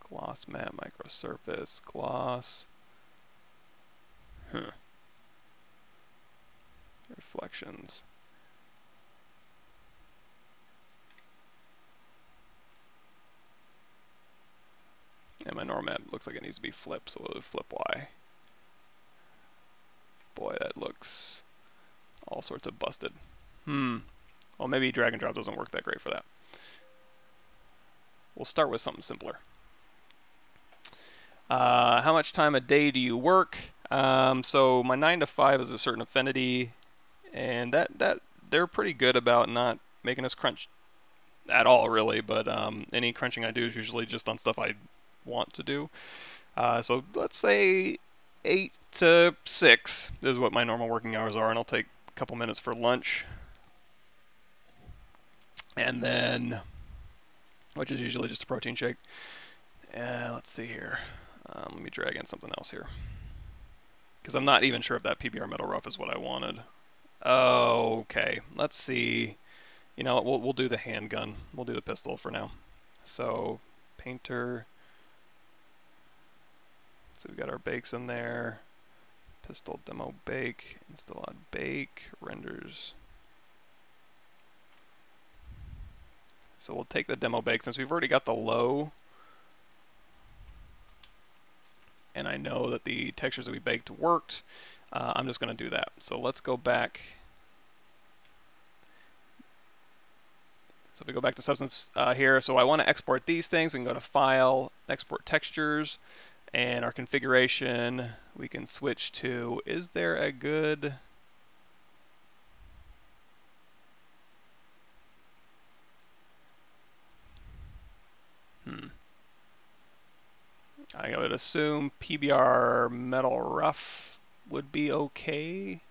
gloss map, microsurface, gloss, reflections. And my normal map looks like it needs to be flipped, so we'll flip Y. Boy, that looks all sorts of busted. Well, maybe drag and drop doesn't work that great for that. We'll start with something simpler. How much time a day do you work? So my 9 to 5 is a certain affinity, and that they're pretty good about not making us crunch at all, really. But any crunching I do is usually just on stuff I want to do. So let's say 8 to 6 is what my normal working hours are, and I'll take a couple minutes for lunch. And then, which is usually just a protein shake. Let's see here. Let me drag in something else here, because I'm not even sure if that PBR metal rough is what I wanted. Okay, let's see. You know what, we'll do the handgun. We'll do the pistol for now. So, painter. So we've got our bakes in there. Pistol demo bake, install on bake, renders. So we'll take the demo bake since we've already got the low. And I know that the textures that we baked worked. I'm just going to do that. So let's go back. So if we go back to Substance here, so I want to export these things. We can go to File, Export Textures, and our configuration. we can switch to, is there a good... I would assume PBR metal rough would be okay.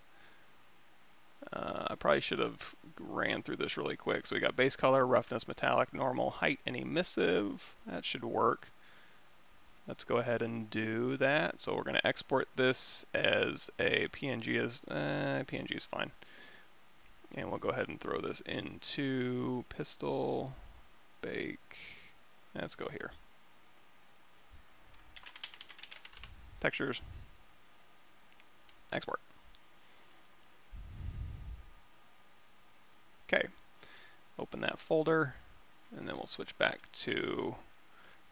I probably should have ran through this really quick. So we got base color, roughness, metallic, normal, height, and emissive. That should work. Let's go ahead and do that. So we're going to export this as a PNG. PNG is fine. And we'll go ahead and throw this into pistol, bake. Let's go here. Textures, export. Okay, open that folder, and then we'll switch back to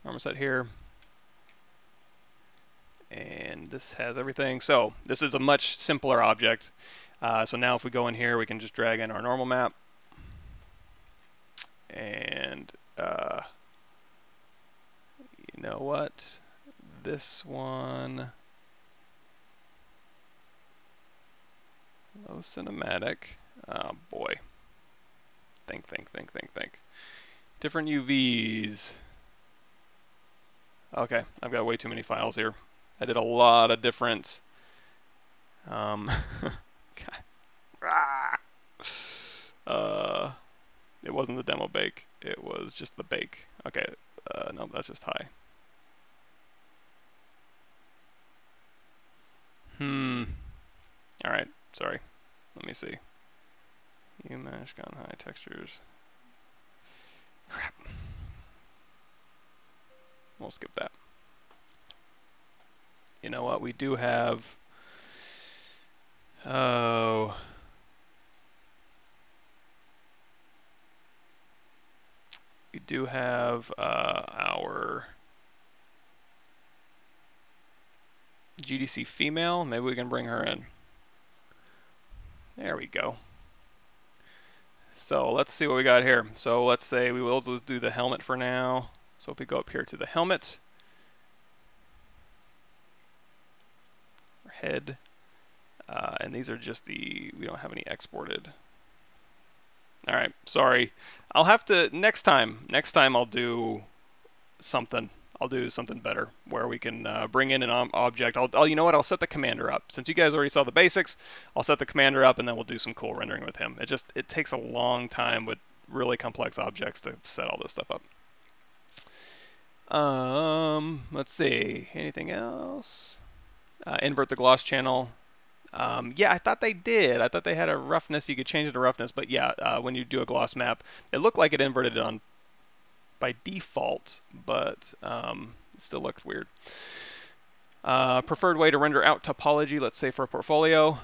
Marmoset here. And this has everything. So this is a much simpler object. So now if we go in here, we can just drag in our normal map. And you know what? This one, low cinematic. Oh boy. Think. Different UVs. Okay, I've got way too many files here. I did a lot of different. It wasn't the demo bake. It was just the bake. Okay. No, that's just high. Alright, sorry. Let me see. UMesh, gone high, textures. Crap. We'll skip that. You know what? We do have... Oh... We do have our... GDC female. Maybe we can bring her in. There we go. So let's see what we got here. So let's say we will just do the helmet for now. So if we go up here to the helmet, our head, and these are just the, we don't have any exported. All right, sorry. I'll have to, next time I'll do something. I'll do something better where we can bring in an object. You know what? I'll set the commander up. Since you guys already saw the basics, I'll set the commander up and then we'll do some cool rendering with him. It takes a long time with really complex objects to set all this stuff up. Let's see. Anything else? Invert the gloss channel. Yeah, I thought they did. I thought they had a roughness. You could change it to roughness, but yeah, when you do a gloss map, it looked like it inverted it on by default, but it still looked weird. Preferred way to render out topology, let's say for a portfolio.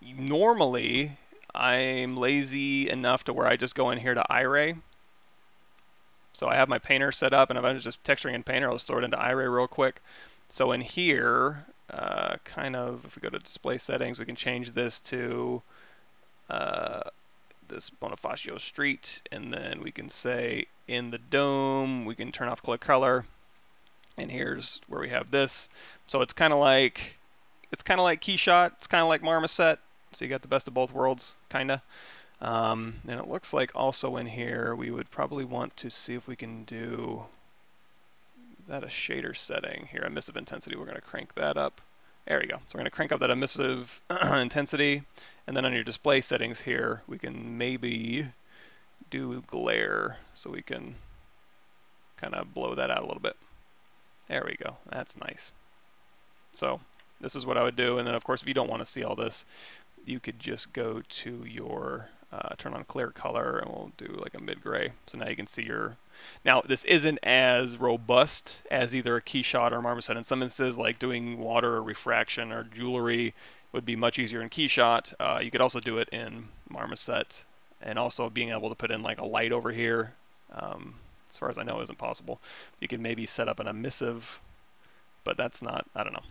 Normally, I'm lazy enough to where I just go in here to iRay. So I have my painter set up, and if I'm just texturing in painter, I'll just throw it into iRay real quick. So in here, kind of, if we go to display settings, we can change this to this Bonifacio street, and then we can say in the dome we can turn off click color, and here's where we have this. So it's kind of like Keyshot, it's kind of like Marmoset, so you got the best of both worlds, kinda. And it looks like also in here we would probably want to see if we can do, is that a shader setting here, emissive intensity. We're going to crank that up. There we go. So we're going to crank up that emissive intensity, and then on your display settings here, we can maybe do glare, so we can kind of blow that out a little bit. There we go. That's nice. So this is what I would do, and then of course if you don't want to see all this, you could just go to your turn on clear color, and we'll do like a mid-gray. So now you can see your... Now this isn't as robust as either a Keyshot or Marmoset. In some instances, like doing water or refraction or jewelry would be much easier in Keyshot. You could also do it in Marmoset, and also being able to put in like a light over here, as far as I know, isn't possible. You could maybe set up an emissive, but that's not, I don't know.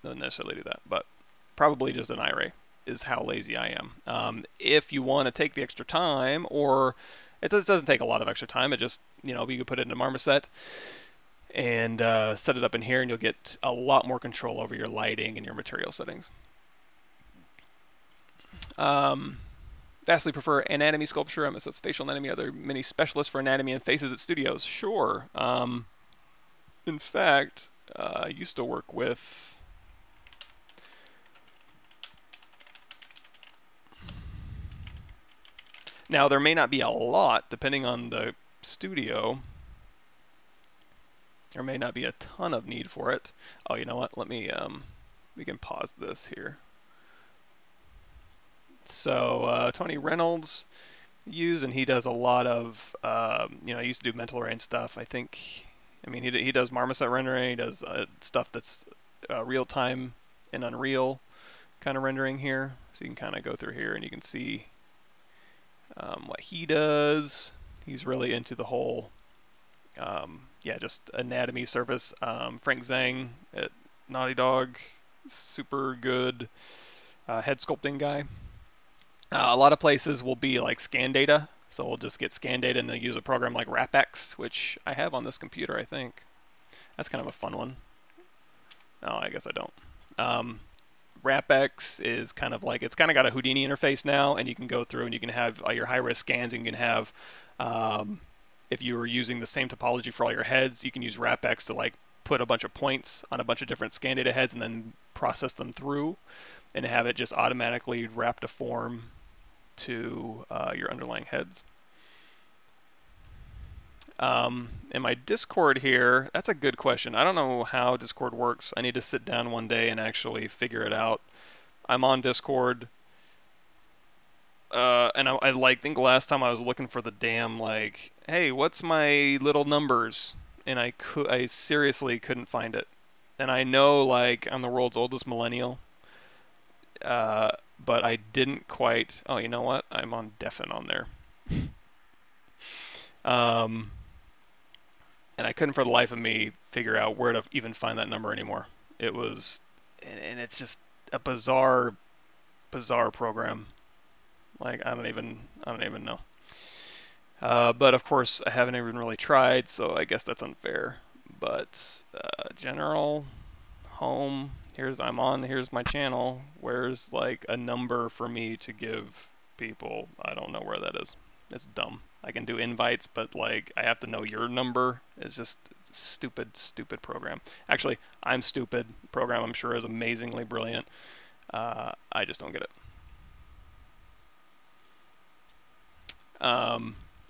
Doesn't necessarily do that, but probably just an iRay is how lazy I am. If you want to take the extra time, or it doesn't take a lot of extra time, it just, you know, you could put it into Marmoset, and set it up in here, and you'll get a lot more control over your lighting and your material settings. Vastly prefer anatomy sculpture. MSS facial anatomy. Other many specialists for anatomy and faces at studios. Sure. In fact, I used to work with. Now there may not be a lot, depending on the studio. There may not be a ton of need for it. Oh, you know what? Let me. We can pause this here. So Tony Reynolds used, and he does a lot of, he used to do mental array and stuff. I mean, he does marmoset rendering. He does stuff that's real time and Unreal kind of rendering here. So you can kind of go through here and you can see what he does. He's really into the whole, just anatomy service. Frank Zhang at Naughty Dog, super good head sculpting guy. A lot of places will be like scan data, so we'll just get scan data and then use a program like RapX, which I have on this computer, I think. That's kind of a fun one. No, I guess I don't. RapX is kind of like, it's kind of got a Houdini interface now, and you can go through and you can have your high-risk scans, and you can have, if you were using the same topology for all your heads, you can use RapX to like put a bunch of points on a bunch of different scan data heads and then process them through and have it just automatically wrap to form to your underlying heads. In my Discord here, that's a good question. I don't know how Discord works. I need to sit down one day and actually figure it out. I'm on Discord, and I think last time I was looking for the damn like, hey, what's my little numbers? And I seriously couldn't find it. And I know like I'm the world's oldest millennial. But I didn't quite. Oh, you know what? I'm on Deafin on there. And I couldn't for the life of me figure out where to even find that number anymore. It was, and it's just a bizarre program. Like I don't even know. But of course, I haven't even really tried, so I guess that's unfair. But general, home. Here's my channel. Where's like a number for me to give people? I don't know where that is. It's dumb. I can do invites, but like I have to know your number. It's a stupid program. Actually, I'm stupid. Program I'm sure is amazingly brilliant. I just don't get it.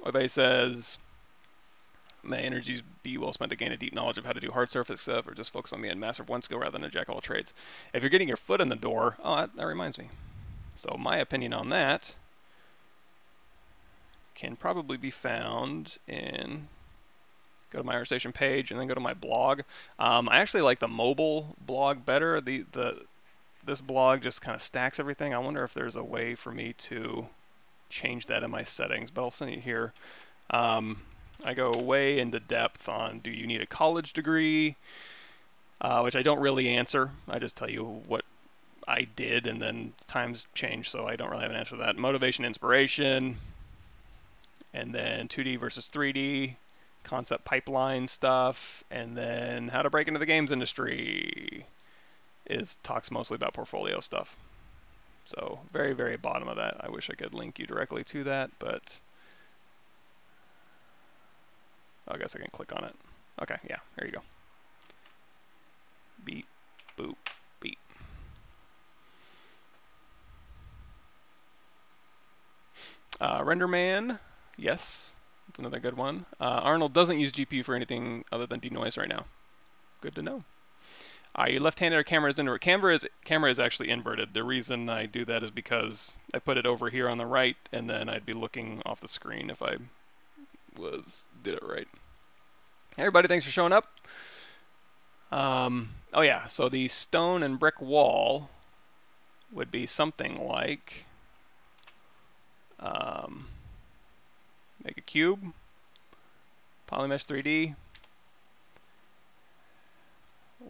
Obey says, may energies be well spent to gain a deep knowledge of how to do hard surface stuff, or just focus on being a master of one skill rather than a jack of all trades. If you're getting your foot in the door, that reminds me. So my opinion on that can probably be found in, go to my ArtStation page and then go to my blog. I actually like the mobile blog better. This blog just kind of stacks everything. I wonder if there's a way for me to change that in my settings, but I'll send you here. I go way into depth on, do you need a college degree? Which I don't really answer. I just tell you what I did, and then times change, so I don't really have an answer to that. Motivation, inspiration, and then 2D versus 3D, concept pipeline stuff, and then how to break into the games industry talks mostly about portfolio stuff. So very, very bottom of that. I wish I could link you directly to that, but I guess I can click on it. Okay, yeah, there you go. Beep, boop, beep. RenderMan, yes, that's another good one. Arnold doesn't use GPU for anything other than denoise right now. Good to know. Are you left-handed or camera is inverted? Camera is actually inverted. The reason I do that is because I put it over here on the right, and then I'd be looking off the screen if I did it right. Hey everybody, thanks for showing up. Oh yeah, so the stone and brick wall would be something like make a cube, polymesh 3D,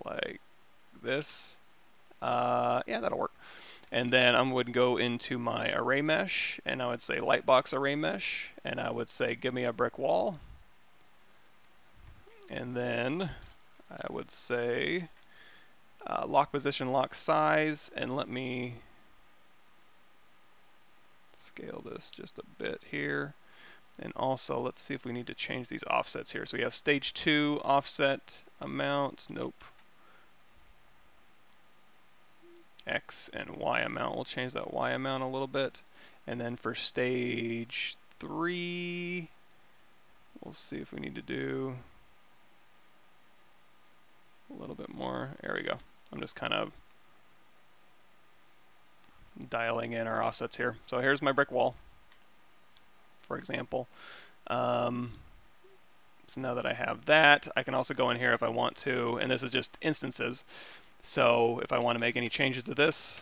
like this. Yeah, that'll work. And then I would go into my array mesh, and I would say lightbox array mesh, and I would say give me a brick wall. And then I would say lock position, lock size, and let me scale this just a bit here. And also, let's see if we need to change these offsets here. So we have stage 2 offset amount, nope. X and Y amount, we'll change that Y amount a little bit. And then for stage 3, we'll see if we need to do a little bit more. There we go. I'm just kind of dialing in our offsets here. So here's my brick wall, for example. So now that I have that, I can also go in here if I want to, and this is just instances. So if I want to make any changes to this,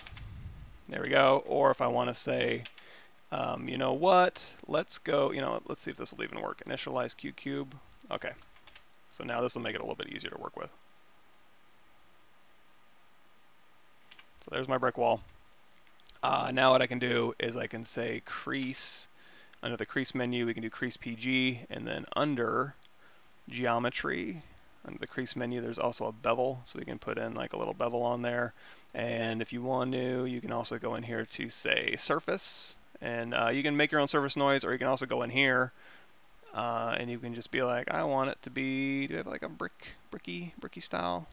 there we go. Or if I want to say, you know what, let's go, let's see if this will even work. Initialize Q cube. Okay. So now this will make it a little bit easier to work with. So there's my brick wall. Now what I can do is I can say crease. Under the crease menu, we can do crease PG, and then under geometry, under the crease menu, there's also a bevel, so we can put in like a little bevel on there. And if you want to, you can also go in here to say surface, and you can make your own surface noise, or you can also go in here and you can just be like, I want it to be, do you have like a bricky style?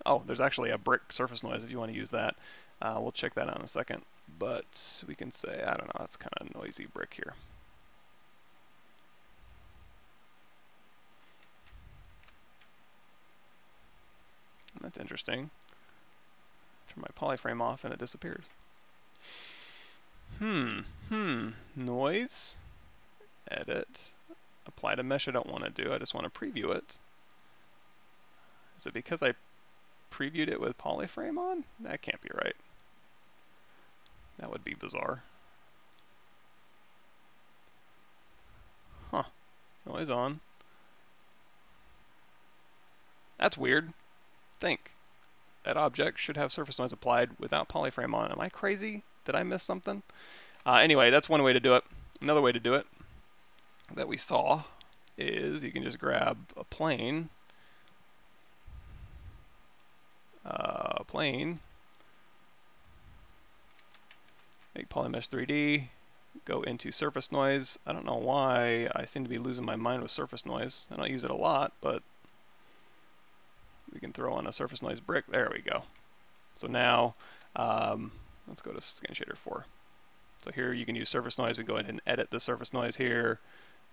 Oh, there's actually a brick surface noise if you want to use that. We'll check that out in a second. But we can say, I don't know, that's kind of noisy brick here. That's interesting. Turn my polyframe off and it disappears. Noise. Edit. Apply to mesh I don't want to do. I just want to preview it. Is it because I previewed it with polyframe on? That can't be right. That would be bizarre. Huh. Noise on. That's weird. Think. That object should have surface noise applied without polyframe on. Am I crazy? Did I miss something? Anyway, that's one way to do it. Another way to do it that we saw is you can just grab a plane. Make polymesh 3D, go into surface noise. I don't know why I seem to be losing my mind with surface noise. I don't use it a lot, but we can throw on a surface noise brick. There we go. So now, let's go to Skin Shader 4. So here you can use surface noise. We go ahead and edit the surface noise here.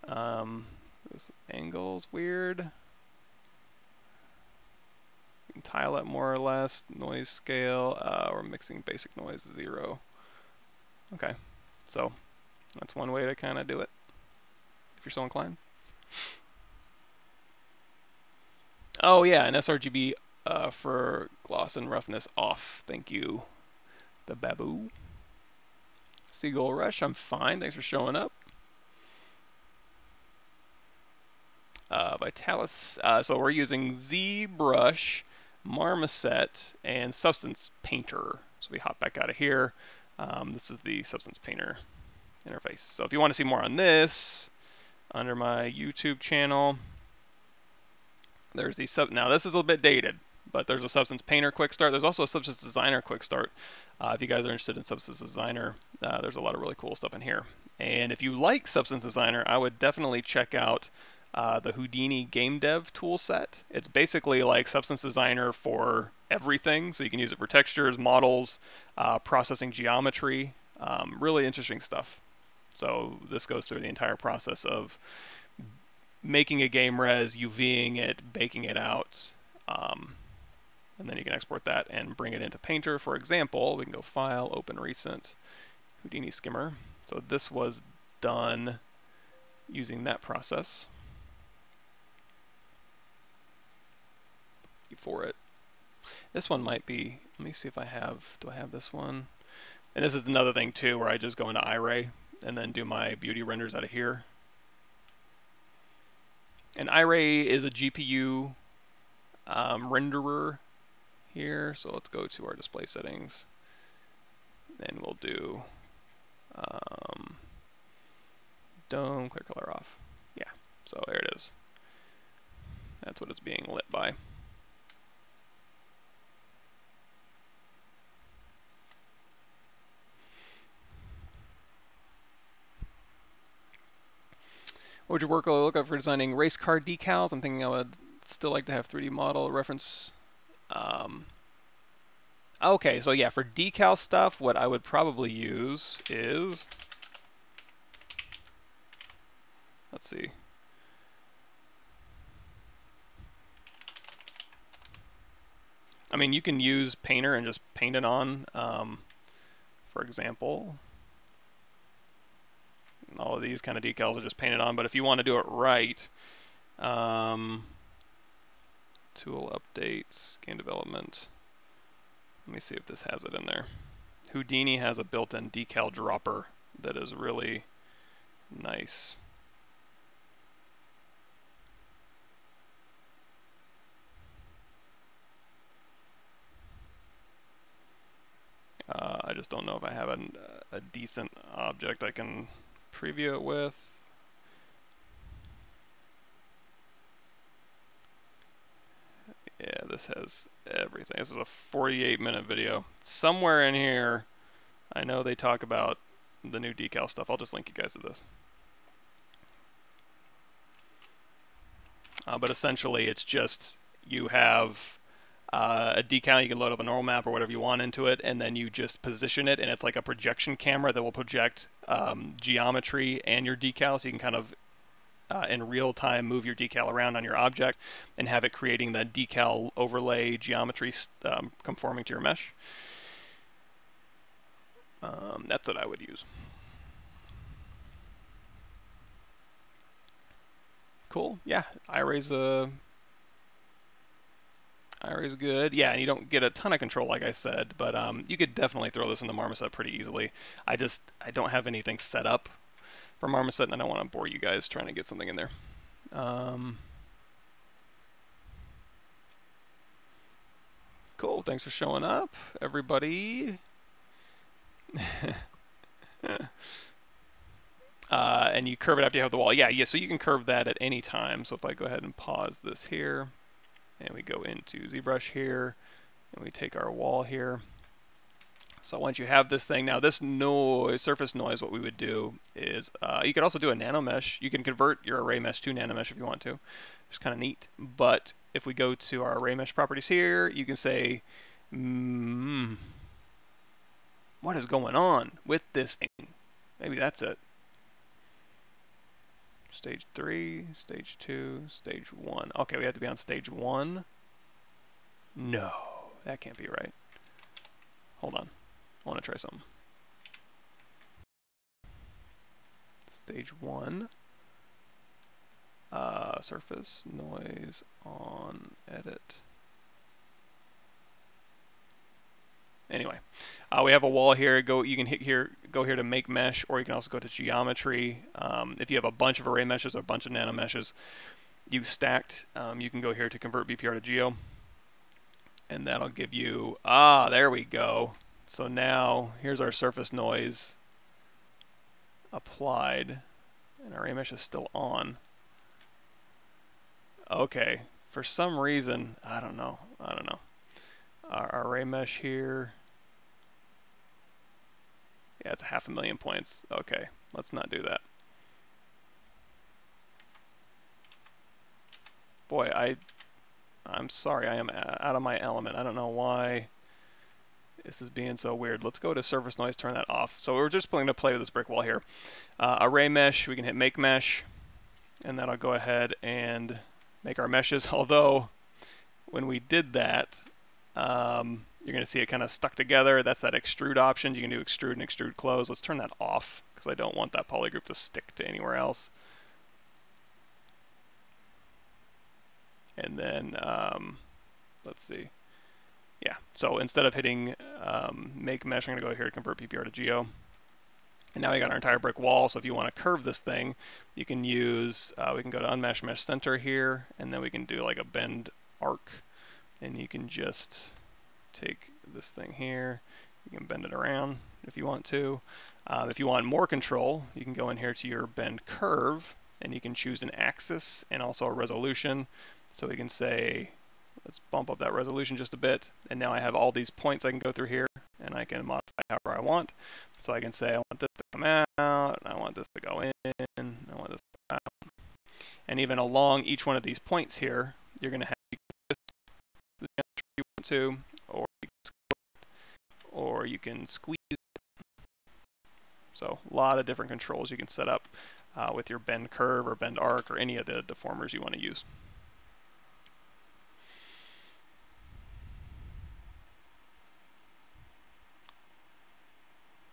This angle's weird. We can tile it more or less. Noise scale, we're mixing basic noise 0. Okay, so that's one way to kind of do it, if you're so inclined. Oh yeah, and sRGB for gloss and roughness off. Thank you, the Babu. Seagull Rush, I'm fine. Thanks for showing up. Vitalis, so we're using ZBrush, Marmoset, and Substance Painter. So we hop back out of here. This is the Substance Painter interface. So if you want to see more on this, under my YouTube channel, there's the now this is a little bit dated, but there's a Substance Painter quick start. There's also a Substance Designer quick start. If you guys are interested in Substance Designer, there's a lot of really cool stuff in here. And if you like Substance Designer, I would definitely check out the Houdini Game Dev tool set. It's basically like Substance Designer for everything, so you can use it for textures, models, processing geometry, really interesting stuff. So this goes through the entire process of making a game res, UVing it, baking it out, and then you can export that and bring it into Painter. For example, we can go File, Open Recent, Houdini Skimmer. So this was done using that process for it. This one might be, let me see if I have, do I have this one? And this is another thing too, where I just go into iRay and then do my beauty renders out of here. And iRay is a GPU renderer here, so let's go to our display settings, and we'll do dome, clear color off. Yeah, So there it is. That's what it's being lit by. What would your work look like for designing race car decals? I'm thinking I would still like to have 3D model reference. Okay, so yeah, for decal stuff, what I would probably use is, let's see. I mean, you can use Painter and just paint it on. For example, all of these kind of decals are just painted on, but if you want to do it right, tool updates, game development. Let me see if this has it in there. Houdini has a built-in decal dropper that is really nice. I just don't know if I have a decent object I can preview it with. Yeah, this has everything. This is a 48-minute video. Somewhere in here, I know they talk about the new decal stuff. I'll just link you guys to this. But essentially, it's just you have a decal. You can load up a normal map or whatever you want into it, and then you just position it, and it's like a projection camera that will project geometry and your decal, so you can kind of in real time move your decal around on your object and have it creating the decal overlay geometry conforming to your mesh. That's what I would use. Cool. Yeah, Ire's good. Yeah, and you don't get a ton of control, like I said, but you could definitely throw this into Marmoset pretty easily. I don't have anything set up for Marmoset, and I don't want to bore you guys trying to get something in there. Cool. Thanks for showing up, everybody. And you curve it after you have the wall. Yeah, so you can curve that at any time. So if I go ahead and pause this here, and we go into ZBrush here, and we take our wall here. So once you have this thing, now this noise, surface noise, what we would do is, you could also do a nanomesh. You can convert your array mesh to nanomesh if you want to. It's kind of neat. But if we go to our array mesh properties here, you can say, what is going on with this thing? Maybe that's it. Stage 3, stage 2, stage 1. Okay, we have to be on stage 1. No, that can't be right. Hold on. I want to try something. Stage 1. Surface noise on edit. Anyway, we have a wall here. You can hit here, go here to make mesh, or you can also go to geometry. If you have a bunch of array meshes or a bunch of nano meshes, you stacked, you can go here to convert BPR to geo, and that'll give you, there we go. So now here's our surface noise applied, and our array mesh is still on. Okay, for some reason, I don't know. Our array mesh here. Yeah, it's 500,000 points. Okay, let's not do that. Boy, I'm sorry, I am out of my element. I don't know why this is being so weird. Let's go to surface noise, turn that off. So we're just going to play with this brick wall here. Array mesh, we can hit make mesh, and that'll go ahead and make our meshes. Although, when we did that, you're going to see it kind of stuck together. That's that extrude option. You can do extrude and extrude close. Let's turn that off because I don't want that polygroup to stick to anywhere else. And then, let's see. Yeah, so instead of hitting make mesh, I'm going to go here to convert PPR to geo. And now we got our entire brick wall. So if you want to curve this thing, you can use, we can go to unmesh mesh center here, and then we can do like a bend arc. And you can just take this thing here, you can bend it around if you want to. If you want more control, you can go in here to your bend curve, and you can choose an axis and also a resolution. So we can say, let's bump up that resolution just a bit, and now I have all these points I can go through here, and I can modify however I want. So I can say I want this to come out, and I want this to go in, and I want this to come out. And even along each one of these points here, you're going to have this geometry you want to, or you can squeeze it. So a lot of different controls you can set up with your bend curve or bend arc or any of the deformers you want to use.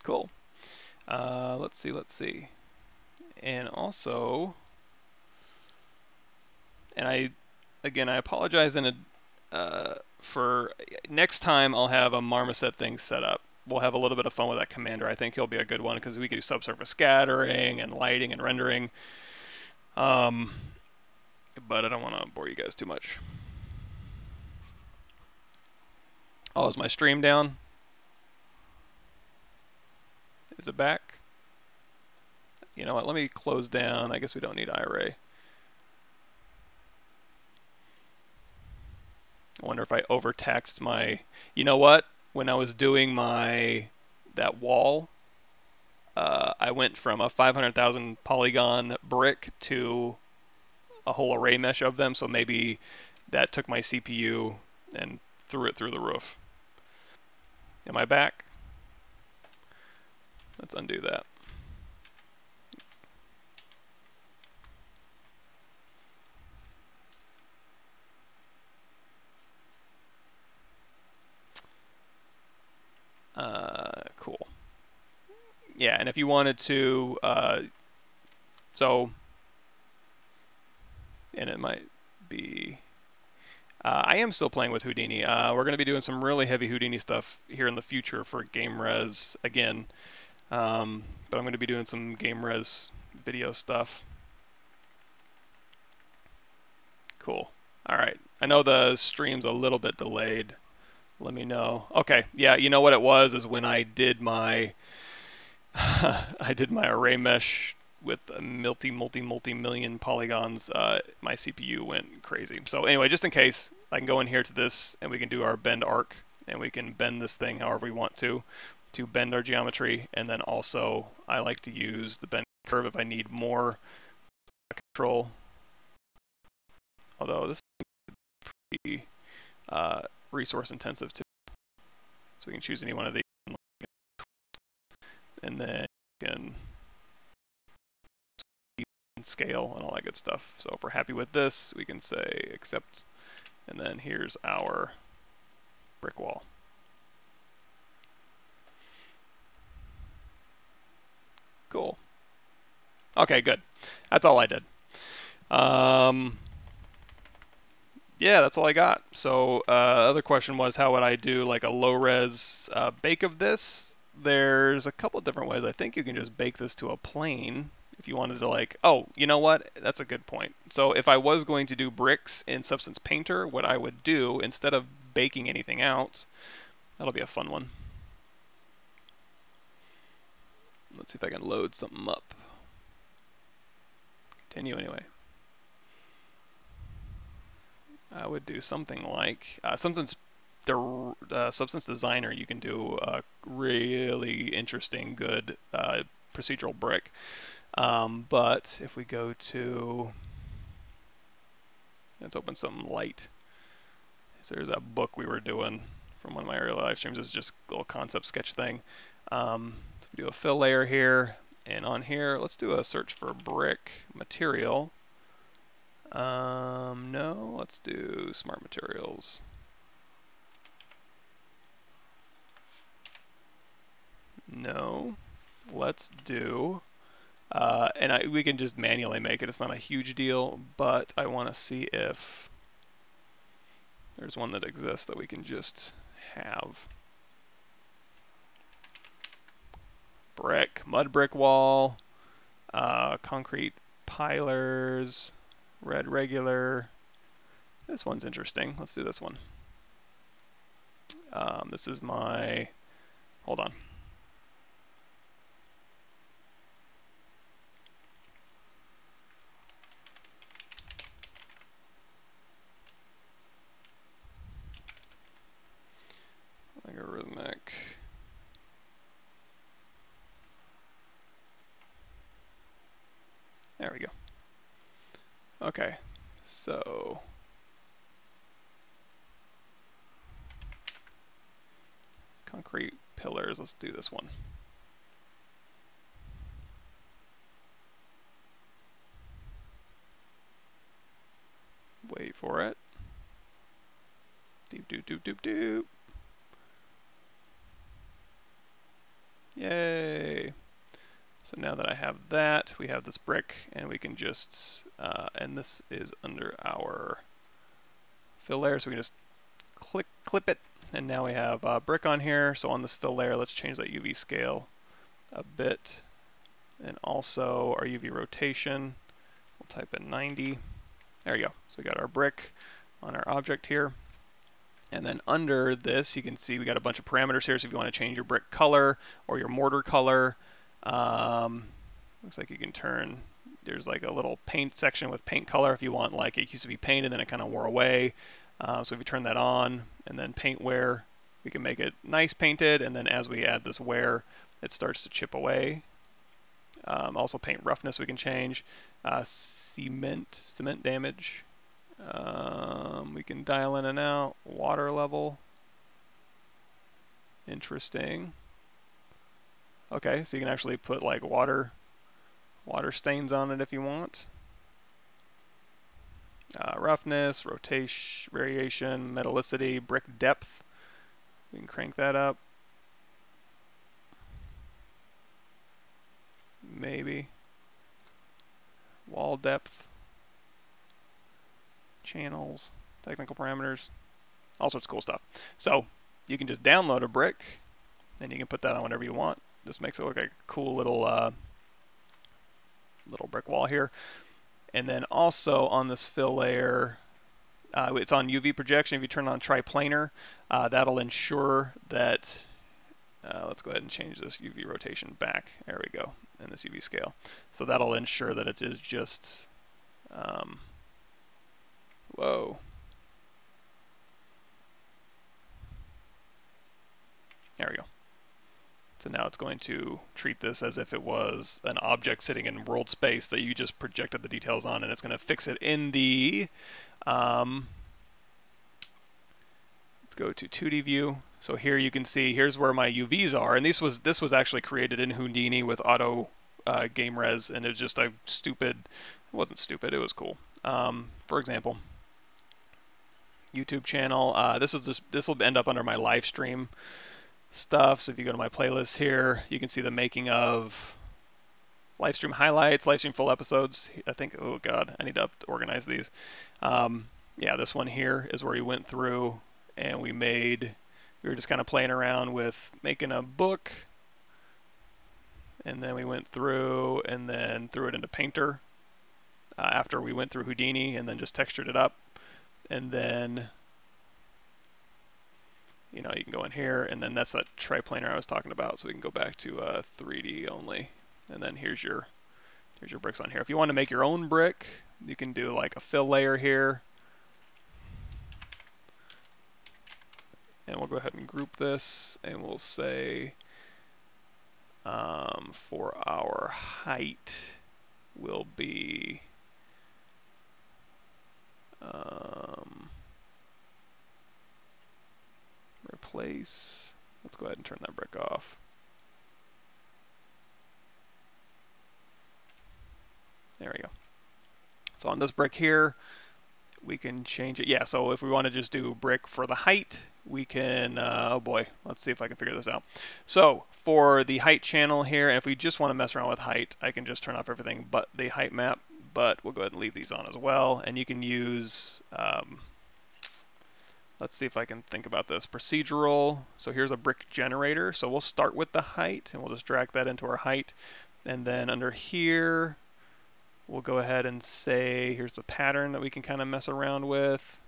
Cool. Let's see. And also, and again, I apologize for next time I'll have a marmoset thing set up. We'll have a little bit of fun with that commander. I think he'll be a good one because we can do subsurface scattering and lighting and rendering. But I don't want to bore you guys too much. Oh, is my stream down? Is it back? You know what, let me close down. I guess we don't need iRay. I wonder if I overtaxed my... You know what? When I was doing that wall, I went from a 500,000 polygon brick to a whole array mesh of them, so maybe that took my CPU and threw it through the roof. Am I back? Let's undo that. Cool. Yeah, and if you wanted to, and it might be, I am still playing with Houdini. We're going to be doing some really heavy Houdini stuff here in the future for Game Res again, but I'm going to be doing some Game Res video stuff. Cool. All right. I know the stream's a little bit delayed. Let me know. Okay, yeah, you know what it was is when I did my I did my array mesh with a multi-million polygons, my CPU went crazy. So anyway, just in case, I can go in here to this and we can do our bend arc, and we can bend this thing however we want to bend our geometry. And then also I like to use the bend curve if I need more control. Although this is pretty resource intensive too. So we can choose any one of these, and then you can scale and all that good stuff. So if we're happy with this, we can say accept, and then here's our brick wall. Cool. Okay, good. That's all I did. Yeah, that's all I got. So other question was, how would I do like a low-res bake of this? There's a couple different ways. I think you can just bake this to a plane if you wanted to, like, oh, you know what? That's a good point. So if I was going to do bricks in Substance Painter, what I would do, instead of baking anything out, that'll be a fun one. Let's see if I can load something up. Continue anyway. I would do something like Substance Designer. You can do a really interesting, good procedural brick. But if we go to, let's open something light. So there's that book we were doing from one of my early live streams. It's just a little concept sketch thing. So we do a fill layer here, and on here, let's do a search for brick material. No, let's do smart materials. No, let's do, and we can just manually make it. It's not a huge deal, but I want to see if there's one that exists that we can just have. Brick, mud brick wall, concrete pilers, red regular. This one's interesting. Let's do this one. This is my, hold on. Logarithmic. There we go. Okay, so concrete pillars, let's do this one. Wait for it. Doop doop doop doop doop. Yay! So now that I have that, we have this brick, and we can just, and this is under our fill layer, so we can just clip it, and now we have brick on here. So on this fill layer, let's change that UV scale a bit, and also our UV rotation, we'll type in 90. There you go. So we got our brick on our object here. And then under this, you can see we got a bunch of parameters here. So if you want to change your brick color or your mortar color, looks like you can turn, there's like a little paint section with paint color if you want, like it used to be painted and then it kind of wore away. So if you turn that on and then paint wear, we can make it nice painted, and then as we add this wear, it starts to chip away. Also paint roughness we can change. Cement damage. We can dial in and out. Water level. Interesting. Okay, so you can actually put like water stains on it if you want. Roughness, rotation, variation, metallicity, brick depth. We can crank that up. Maybe. Wall depth. Channels, technical parameters, all sorts of cool stuff. So you can just download a brick, and you can put that on whatever you want. This makes it look like a cool little brick wall here. And then also on this fill layer, it's on UV projection. If you turn on triplanar, that'll ensure that, let's go ahead and change this UV rotation back. There we go, in this UV scale. So that'll ensure that it is just, whoa. There we go. So now it's going to treat this as if it was an object sitting in world space that you just projected the details on, and it's going to fix it in the, let's go to 2D view. So here you can see, here's where my UVs are, and this was actually created in Houdini with auto game res, and it was just a stupid, it wasn't stupid, it was cool. For example, YouTube channel, this will end up under my live stream stuff. So if you go to my playlist here, you can see the making of live stream highlights, live stream full episodes. I think, oh god, I need to organize these. Yeah, this one here is where we went through and we were just kind of playing around with making a book, and then we went through and then threw it into Painter after we went through Houdini, and then just textured it up. And then, you know, you can go in here, and then that's that triplanar I was talking about. So we can go back to 3D only, and then here's your bricks on here. If you want to make your own brick, you can do like a fill layer here, and we'll go ahead and group this, and we'll say for our height will be replace. Let's go ahead and turn that brick off. There we go. So on this brick here, we can change it. Yeah, so if we want to just do brick for the height, we can, oh boy, let's see if I can figure this out. So for the height channel here, and if we just want to mess around with height, I can just turn off everything but the height map, but we'll go ahead and leave these on as well. And you can use, let's see if I can think about this. Procedural, so here's a brick generator. So we'll start with the height, and we'll just drag that into our height. And then under here, we'll go ahead and say, here's the pattern that we can kind of mess around with.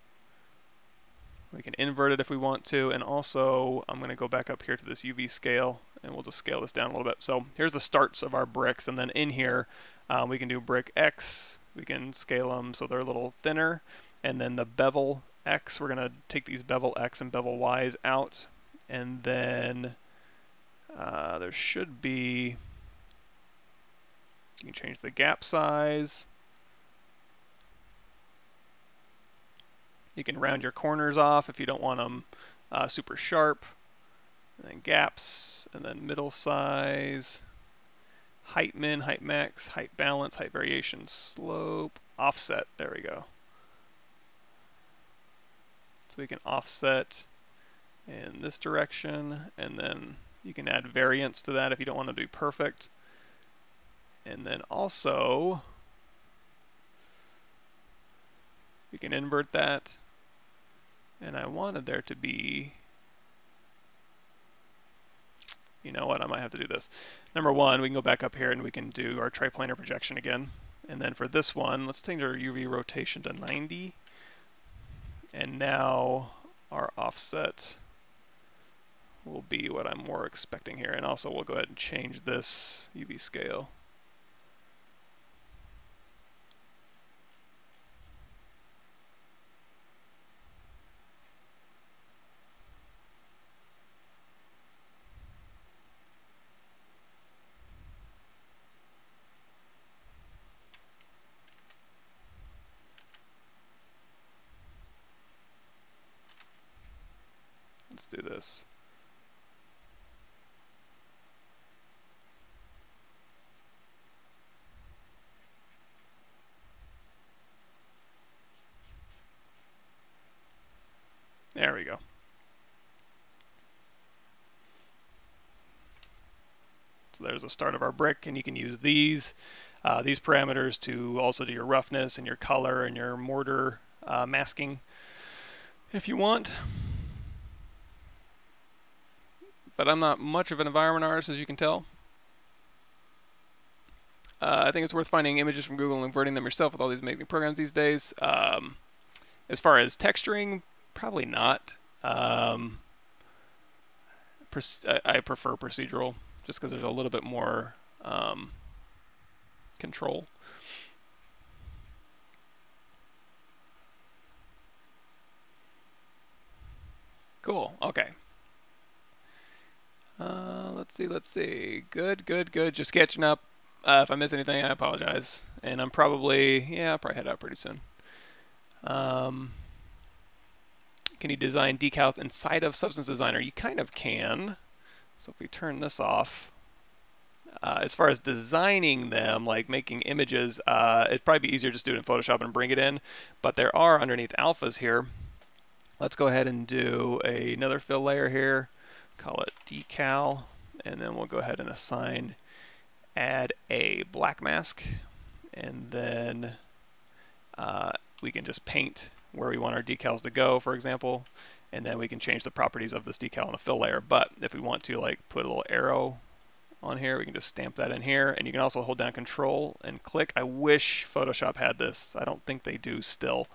We can invert it if we want to, and also I'm going to go back up here to this UV scale, and we'll just scale this down a little bit. So here's the starts of our bricks, and then in here we can do brick X. We can scale them so they're a little thinner, and then the bevel X, we're going to take these bevel X and bevel Y's out, and then there should be, you can change the gap size. You can round your corners off if you don't want them super sharp. And then gaps, and then middle size, height min, height max, height balance, height variation, slope, offset. There we go. So we can offset in this direction, and then you can add variance to that if you don't want them to be perfect. And then also, we can invert that. And I wanted there to be, you know what, I might have to do this. Number one, we can go back up here and we can do our triplanar projection again. And then for this one, let's change our UV rotation to 90. And now our offset will be what I'm more expecting here. And also we'll go ahead and change this UV scale. Let's do this. There we go. So there's the start of our brick, and you can use these parameters to also do your roughness and your color and your mortar masking if you want. But I'm not much of an environment artist, as you can tell. I think it's worth finding images from Google and inverting them yourself with all these amazing programs these days. As far as texturing, probably not. I prefer procedural just because there's a little bit more control. Cool. Okay. Let's see. Good. Just catching up. If I miss anything, I apologize. And I'm probably, I'll probably head out pretty soon. Can you design decals inside of Substance Designer? You kind of can. So if we turn this off, as far as designing them, like making images, it'd probably be easier just to do it in Photoshop and bring it in. But there are underneath alphas here. Let's go ahead and do another fill layer here. Call it decal, and then we'll go ahead and add a black mask, and then we can just paint where we want our decals to go, for example, and then we can change the properties of this decal in a fill layer. But if we want to like put a little arrow on here, we can just stamp that in here, and you can also hold down Control and click. I wish Photoshop had this. I don't think they do still.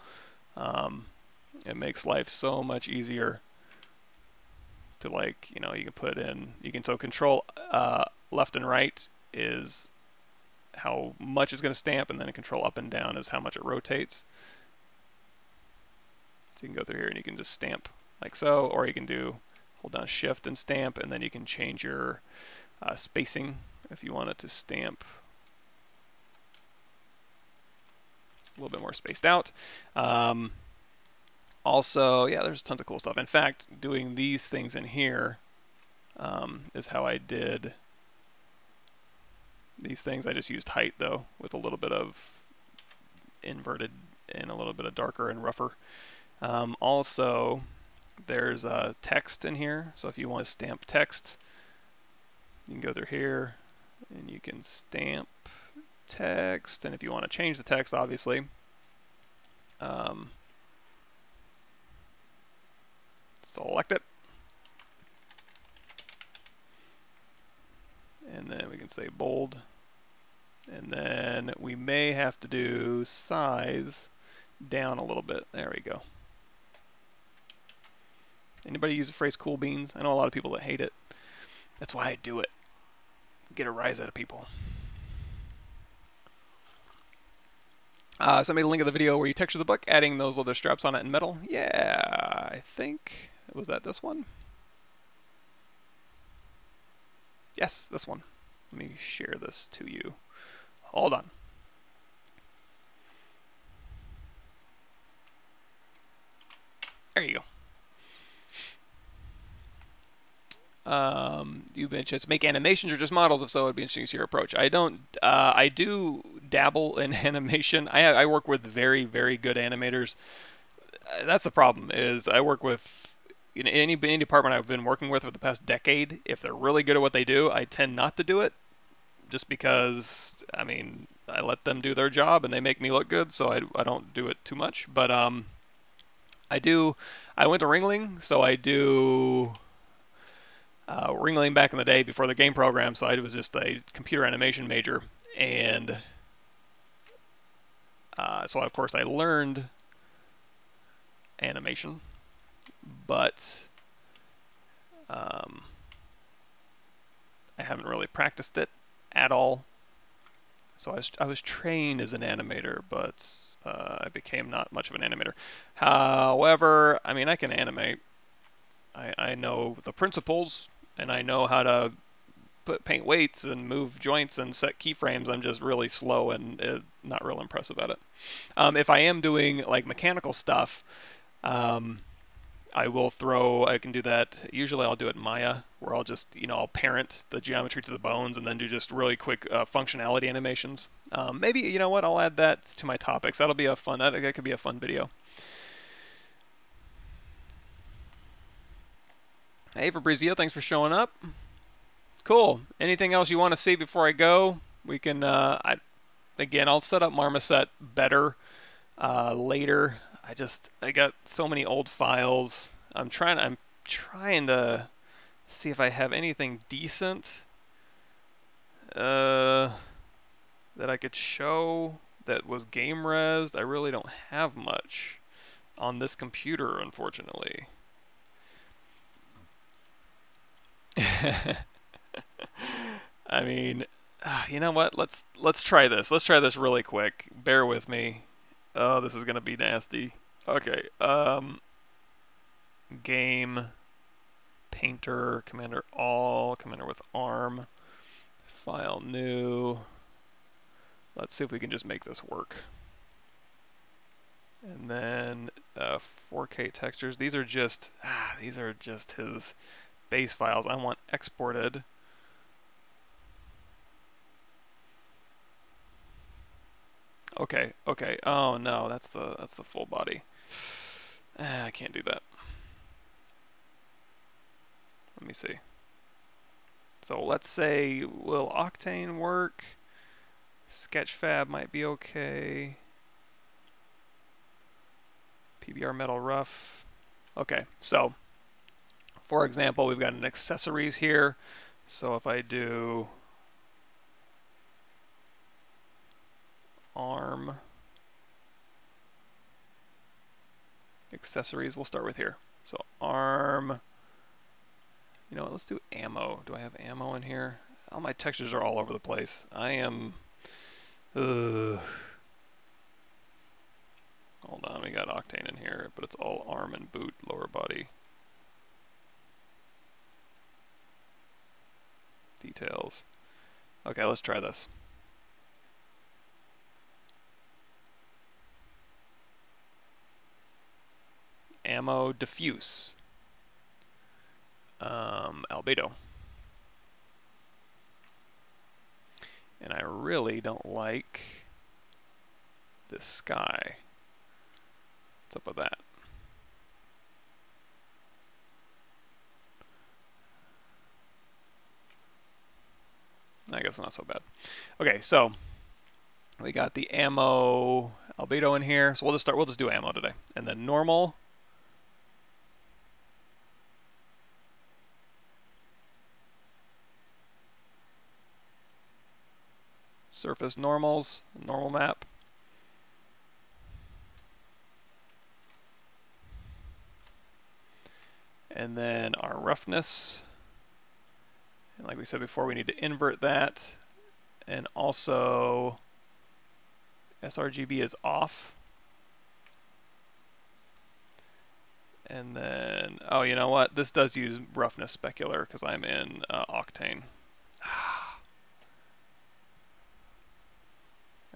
It makes life so much easier to, like, you can put in, so Control left and right is how much it's going to stamp, and then Control up and down is how much it rotates. So you can go through here and you can just stamp like so, or you can hold down Shift and stamp, and then you can change your spacing if you want it to stamp a little bit more spaced out. Also, there's tons of cool stuff. In fact, doing these things in here is how I did these things. I just used height, though, with a little bit of inverted and a little bit of darker and rougher. Also, there's text in here. So if you want to stamp text, you can go through here and you can stamp text. And if you want to change the text, obviously, select it, and then we can say bold, and then we may have to do size down a little bit. There we go. Anybody use the phrase cool beans? I know a lot of people that hate it. That's why I do it. Get a rise out of people. Send me the link of the video where you texture the book, adding those leather straps on it in metal. Yeah, I think, was that this one? Yes, this one. Let me share this to you. Hold on. There you go. You mentioned to make animations or just models. If so, it'd be interesting to see your approach. I don't. I do dabble in animation. I work with very, very good animators. That's the problem. Is I work with in any department I've been working with for the past decade. If they're really good at what they do, I tend not to do it, just because I mean I let them do their job and they make me look good, so I don't do it too much. But I do. I went to Ringling, so I do Ringling back in the day before the game program. So I was just a computer animation major, and so of course I learned animation, but I haven't really practiced it at all. So I was trained as an animator, but I became not much of an animator. However, I mean, I can animate. I know the principles, and I know how to paint weights and move joints and set keyframes. I'm just really slow and not real impressive at it. If I am doing like mechanical stuff, I can do that. Usually I'll do it in Maya, where I'll just, I'll parent the geometry to the bones and then do just really quick functionality animations. Maybe, you know what, I'll add that to my topics. That'll be that could be a fun video. Hey, Fabrizio, thanks for showing up. Cool. Anything else you want to see before I go? We can, again, I'll set up Marmoset better later. I got so many old files. I'm trying to see if I have anything decent that I could show that was game resed. I really don't have much on this computer, unfortunately. I mean, you know what? Let's try this. Let's try this really quick. Bear with me. Oh, this is gonna be nasty. Okay. Game painter commander all commander with arm file new. Let's see if we can just make this work. And then 4K textures. These are just his base files. I want exported. Okay. Oh no, that's the full body. I can't do that. Let me see. So let's say, will Octane work? Sketchfab might be okay. PBR Metal Rough. Okay, so for example, we've got an accessories here. So if I do arm accessories, we'll start with here. So arm. You know what, let's do ammo. Do I have ammo in here? All my textures are all over the place. I am... Hold on, we got Octane in here, but it's all arm and boot, lower body. Details. Okay, let's try this. Ammo diffuse. Albedo. And I really don't like this sky. What's up with that? I guess not so bad. Okay, so we got the ammo albedo in here. So we'll just do ammo today. And then normal. Surface normals, normal map. And then our roughness. And like we said before, we need to invert that. And also sRGB is off. And then, oh, you know what? This does use roughness specular because I'm in Octane.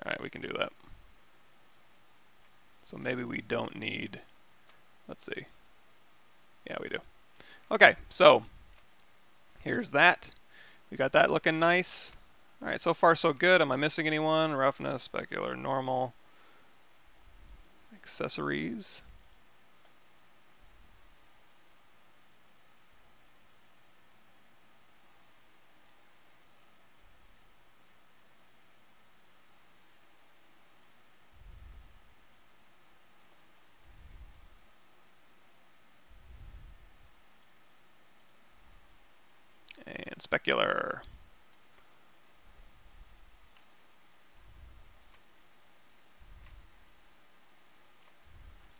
Alright, we can do that. So maybe we don't need, let's see. Yeah, we do. Okay, so here's that. We got that looking nice. Alright, so far so good. Am I missing anyone? Roughness, specular, normal. Accessories. And specular.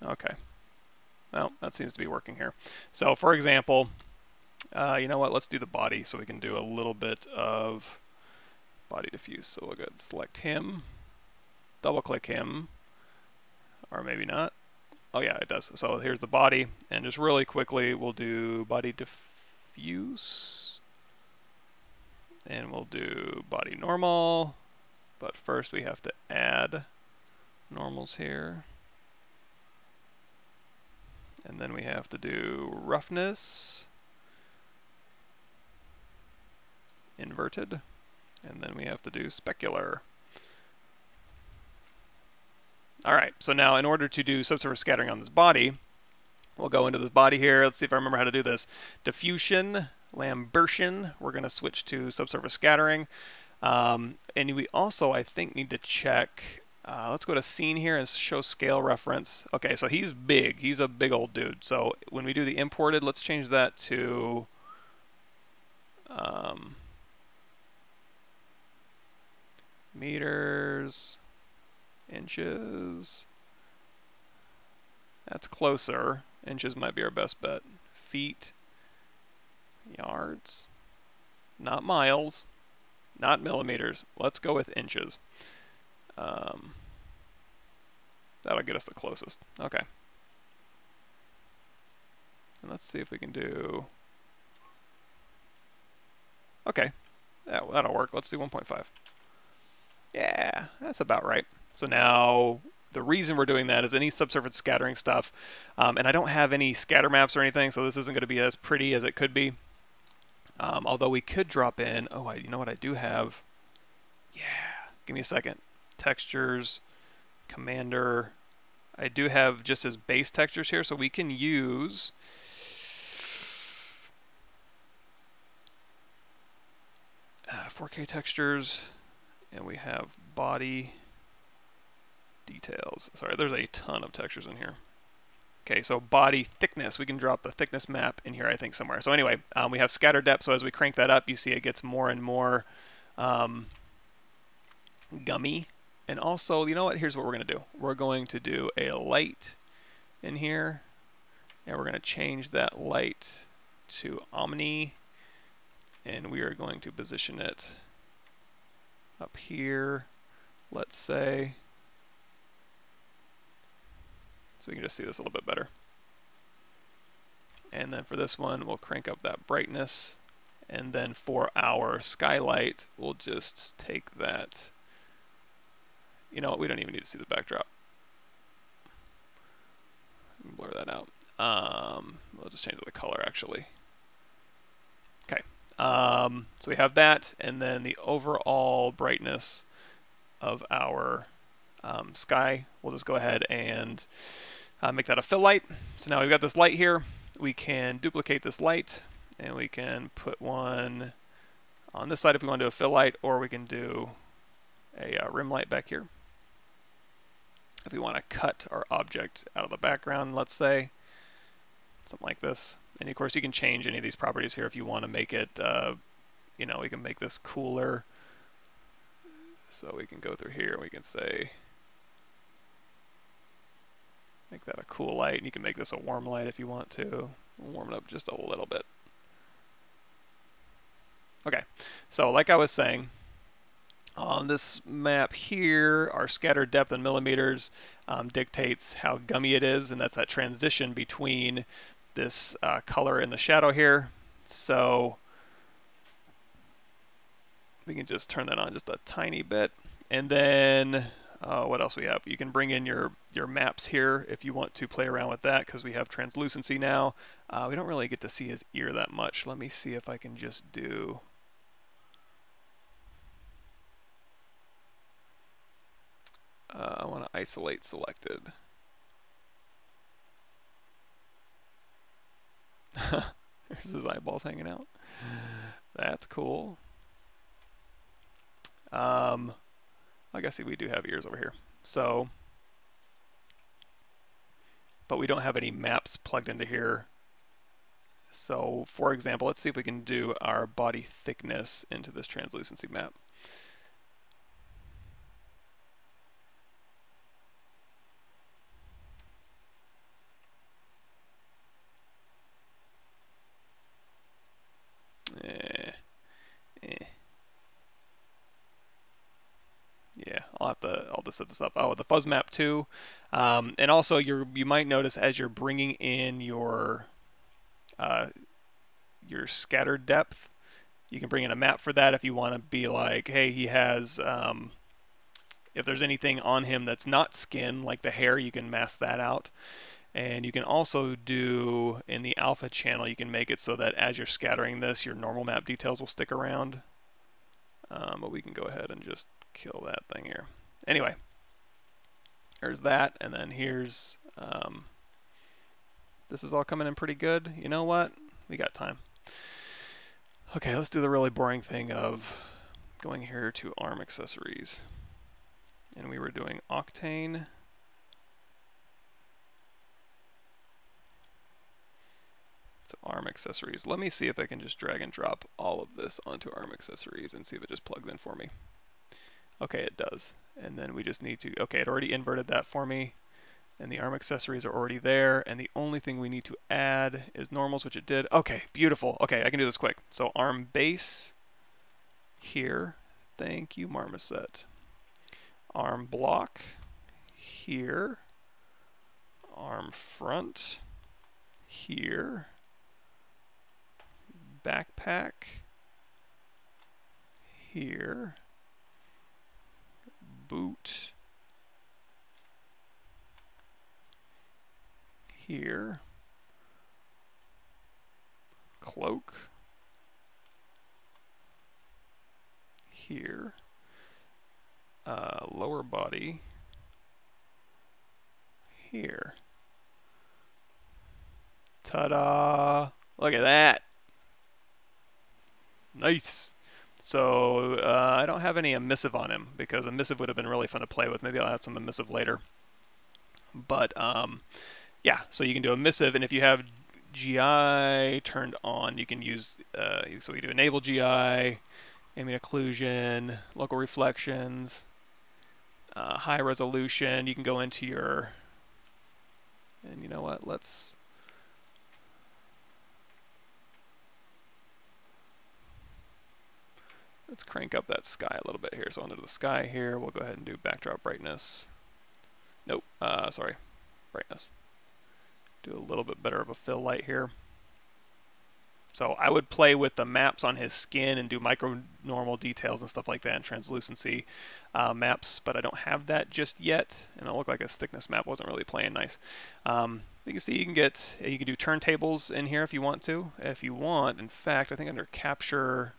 Okay. Well, that seems to be working here. So, for example, you know what? Let's do the body so we can do a little bit of body diffuse. So we'll go ahead and select him, double click him, or maybe not. Oh yeah, it does. So here's the body, and just really quickly we'll do body diffuse, and we'll do body normal, but first we have to add normals here. And then we have to do roughness, inverted, and then we have to do specular. Alright, so now in order to do subsurface scattering on this body, we'll go into this body here. Let's see if I remember how to do this. Diffusion, Lambertian, we're going to switch to subsurface scattering. And we also, I think, need to check, let's go to scene here and show scale reference. Okay, so he's big. He's a big old dude. So when we do the imported, let's change that to meters, inches. That's closer. Inches might be our best bet. Feet, yards, not miles, not millimeters. Let's go with inches. That'll get us the closest. Okay. And let's see if we can do... Okay. Yeah, well, that'll work. Let's do 1.5. Yeah, that's about right. So now the reason we're doing that is any subsurface scattering stuff, and I don't have any scatter maps or anything, so this isn't going to be as pretty as it could be. Although we could drop in, you know what I do have? Yeah, give me a second. Textures, Commander. I do have just as base textures here, so we can use 4K textures, and we have body details. Sorry, there's a ton of textures in here. Okay, so body thickness, we can drop the thickness map in here, I think, somewhere. So anyway, we have scatter depth, so as we crank that up, you see it gets more and more gummy. And also, you know what, here's what we're going to do. We're going to do a light in here, and we're going to change that light to Omni, and we are going to position it up here, let's say. So we can just see this a little bit better. And then for this one, we'll crank up that brightness. And then for our skylight, we'll just take that. You know what, we don't even need to see the backdrop. Blur that out. We'll just change the color, actually. Okay. So we have that, and then the overall brightness of our sky, we'll just go ahead and make that a fill light. So now we've got this light here. We can duplicate this light, and we can put one on this side if we want to do a fill light, or we can do a rim light back here. If we want to cut our object out of the background, let's say, something like this. And of course you can change any of these properties here if you want to make it, you know, we can make this cooler. So we can go through here and we can say, make that a cool light, and you can make this a warm light if you want to. Warm it up just a little bit. Okay, so like I was saying, on this map here, our scatter depth in millimeters dictates how gummy it is, and that's that transition between this color and the shadow here. So we can just turn that on just a tiny bit, And then what else we have? You can bring in your maps here if you want to play around with that, because we have translucency now. We don't really get to see his ear that much. Let me see if I can just do... I want to isolate selected. There's his eyeballs hanging out. That's cool. I guess we do have ears over here. So, but we don't have any maps plugged into here. So, for example, let's see if we can do our body thickness into this translucency map. Yeah, I'll just set this up. Oh, the fuzz map too, and also you might notice as you're bringing in your scattered depth, you can bring in a map for that if you want to be like, hey, he has if there's anything on him that's not skin, like the hair, you can mask that out. And you can also do, in the alpha channel, you can make it so that as you're scattering this, your normal map details will stick around. But we can go ahead and just kill that thing here. Anyway, there's that, and then here's, this is all coming in pretty good. You know what? We got time. Okay, let's do the really boring thing of going here to ARM accessories. And we were doing Octane. So ARM accessories. Let me see if I can just drag and drop all of this onto ARM accessories and see if it just plugs in for me. Okay, it does. And then we just need to, okay, it already inverted that for me. And the ARM accessories are already there. And the only thing we need to add is normals, which it did. Okay, beautiful. Okay, I can do this quick. So ARM base here. Thank you, Marmoset. ARM block here. ARM front here. Backpack here. Boot here. Cloak here. Lower body here. Ta-da! Look at that. Nice. So I don't have any emissive on him because emissive would have been really fun to play with. Maybe I'll add some emissive later. But yeah, so you can do emissive, and if you have GI turned on, you can use, so we do enable GI, ambient occlusion, local reflections, high resolution. You can go into your, and you know what, let's crank up that sky a little bit here. So under the sky here, we'll go ahead and do backdrop brightness. Nope, sorry, brightness. Do a little bit better of a fill light here. So I would play with the maps on his skin and do micro normal details and stuff like that, and translucency maps, but I don't have that just yet, and it looked like his thickness map wasn't really playing nice. You can see you can do turntables in here if you want to. If you want, in fact, I think under capture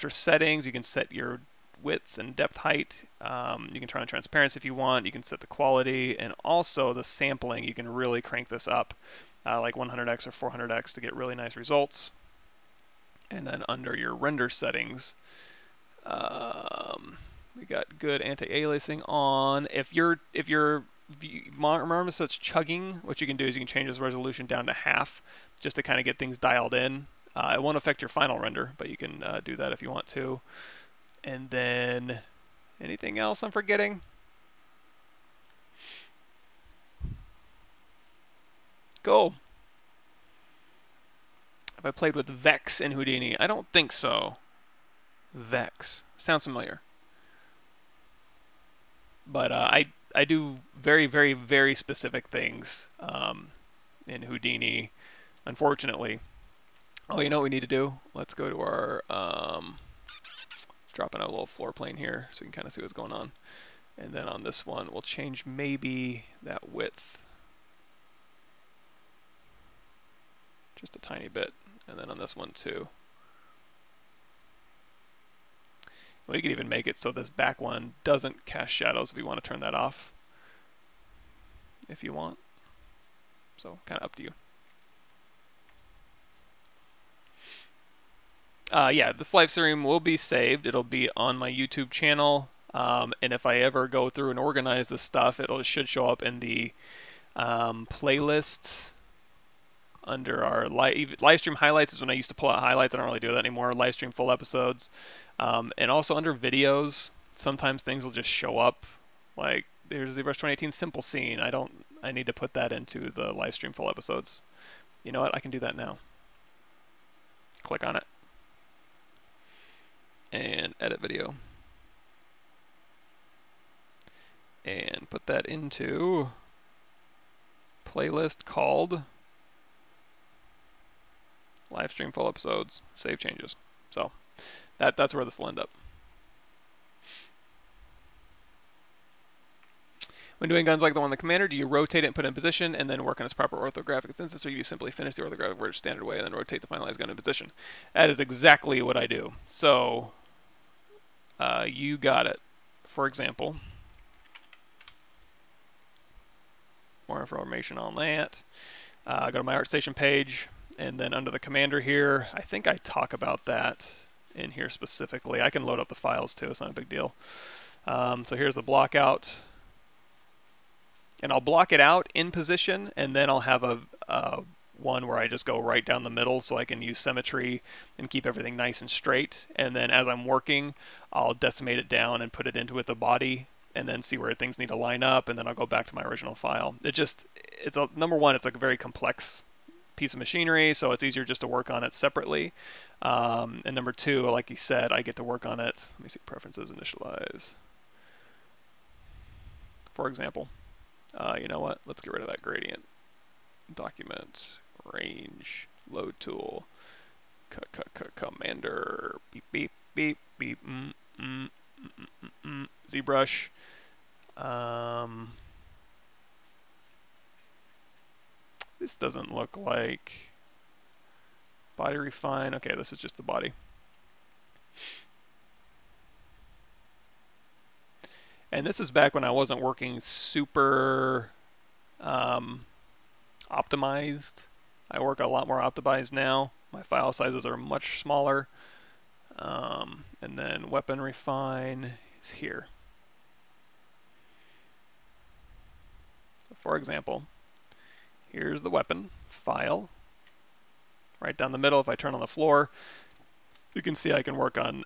settings, you can set your width and depth height. You can turn on transparency if you want. You can set the quality, and also the sampling. You can really crank this up like 100x or 400x to get really nice results. And then under your render settings, we got good anti-aliasing on. If your Marmoset's chugging, what you can do is you can change this resolution down to half just to kind of get things dialed in. It won't affect your final render, but you can do that if you want to. And then anything else I'm forgetting? Cool. Have I played with Vex in Houdini? I don't think so. Vex. Sounds familiar. But I do very, very, very specific things in Houdini, unfortunately. Oh, you know what we need to do? Let's go to our... let's Drop in a little floor plane here so you can kind of see what's going on. And then on this one, we'll change maybe that width just a tiny bit. And then on this one too. We could even make it so this back one doesn't cast shadows if you want to turn that off, if you want. So kind of up to you. Yeah, this live stream will be saved. It'll be on my YouTube channel. And if I ever go through and organize this stuff, it should show up in the playlists under our live stream highlights is when I used to pull out highlights. I don't really do that anymore. Live stream full episodes. And also under videos, sometimes things will just show up. Like there's the ZBrush 2018 simple scene. I need to put that into the live stream full episodes. You know what? I can do that now. Click on it. And edit video. And put that into playlist called live stream full episodes, save changes. So that's where this will end up. When doing guns like the one in the Commander, do you rotate it and put it in position and then work on its proper orthographic instance, or do you simply finish the orthographic word standard way and then rotate the finalized gun in position? That is exactly what I do. So you got it. For example, more information on that. Go to my ArtStation page, and then under the Commander here, I think I talk about that in here specifically. I can load up the files too, it's not a big deal. So here's the block out. And I'll block it out in position, and then I'll have a one where I just go right down the middle so I can use symmetry and keep everything nice and straight. And then as I'm working, I'll decimate it down and put it into with the body, and then see where things need to line up, and then I'll go back to my original file. Number one, it's like a very complex piece of machinery, so it's easier just to work on it separately. And number two, like you said, I get to work on it. Let me see, preferences, initialize. For example, you know what? Let's get rid of that gradient. Document, range, load tool, Commander, beep, beep, beep, beep, ZBrush. This doesn't look like body refine. Okay, this is just the body. And this is back when I wasn't working super optimized. I work a lot more optimized now. My file sizes are much smaller. And then weapon refine is here. So for example, here's the weapon file. Right down the middle, if I turn on the floor, you can see I can work on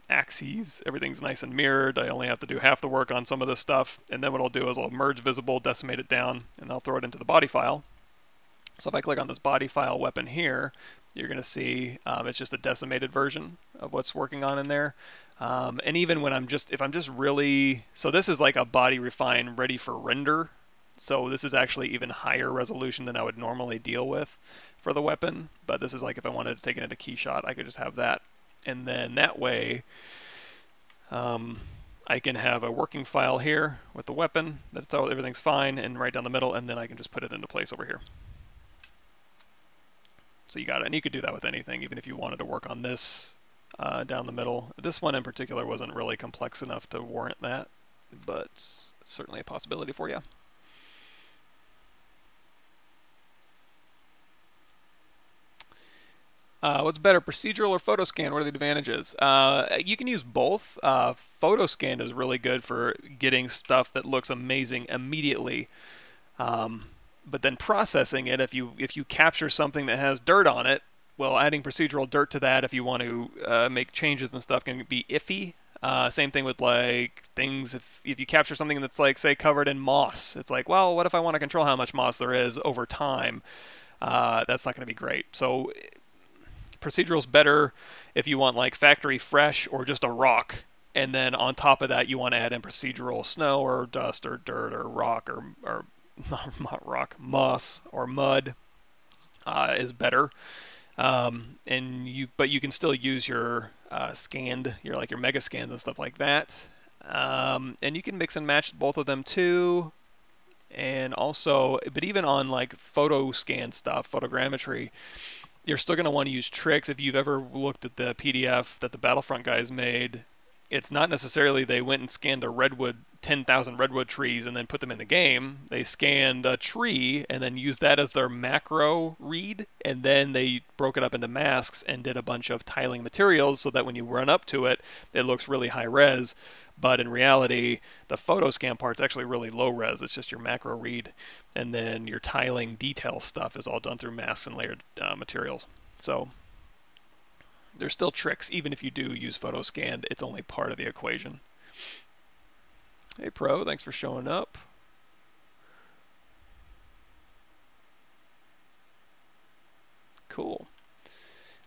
axes. Everything's nice and mirrored. I only have to do half the work on some of this stuff. And then what I'll do is I'll merge visible, decimate it down, and I'll throw it into the body file. So if I click on this body file weapon here, you're going to see it's just a decimated version of what's working on in there. And even when if I'm just really, so this is like a body refine ready for render. So this is actually even higher resolution than I would normally deal with for the weapon. But this is like if I wanted to take it into keyshot, I could just have that. And then that way, I can have a working file here with the weapon. That's all, everything's fine, and right down the middle, and then I can just put it into place over here. So you got it, and you could do that with anything, even if you wanted to work on this down the middle. This one in particular wasn't really complex enough to warrant that, but certainly a possibility for you. What's better, procedural or photo scan? What are the advantages? You can use both. Photo scan is really good for getting stuff that looks amazing immediately. But then processing it, if you capture something that has dirt on it, well, adding procedural dirt to that if you want to make changes and stuff can be iffy. Same thing with like things, if you capture something that's like, say, covered in moss, it's like, well, what if I want to control how much moss there is over time? That's not going to be great. So procedural's better if you want like factory fresh or just a rock, and then on top of that you want to add in procedural snow or dust or dirt or rock or not rock, moss or mud is better. But you can still use your scanned, your mega scans and stuff like that. And you can mix and match both of them too. And also, but even on like photo scan stuff, photogrammetry, you're still going to want to use tricks. If you've ever looked at the PDF that the Battlefront guys made, it's not necessarily they went and scanned a redwood, 10,000 redwood trees and then put them in the game. They scanned a tree and then used that as their macro read, and then they broke it up into masks and did a bunch of tiling materials so that when you run up to it, it looks really high res. But in reality, the photo scan part's actually really low res. It's just your macro read, and then your tiling detail stuff is all done through masks and layered materials. So there's still tricks, even if you do use photo scanned. It's only part of the equation. Hey Pro, thanks for showing up. Cool.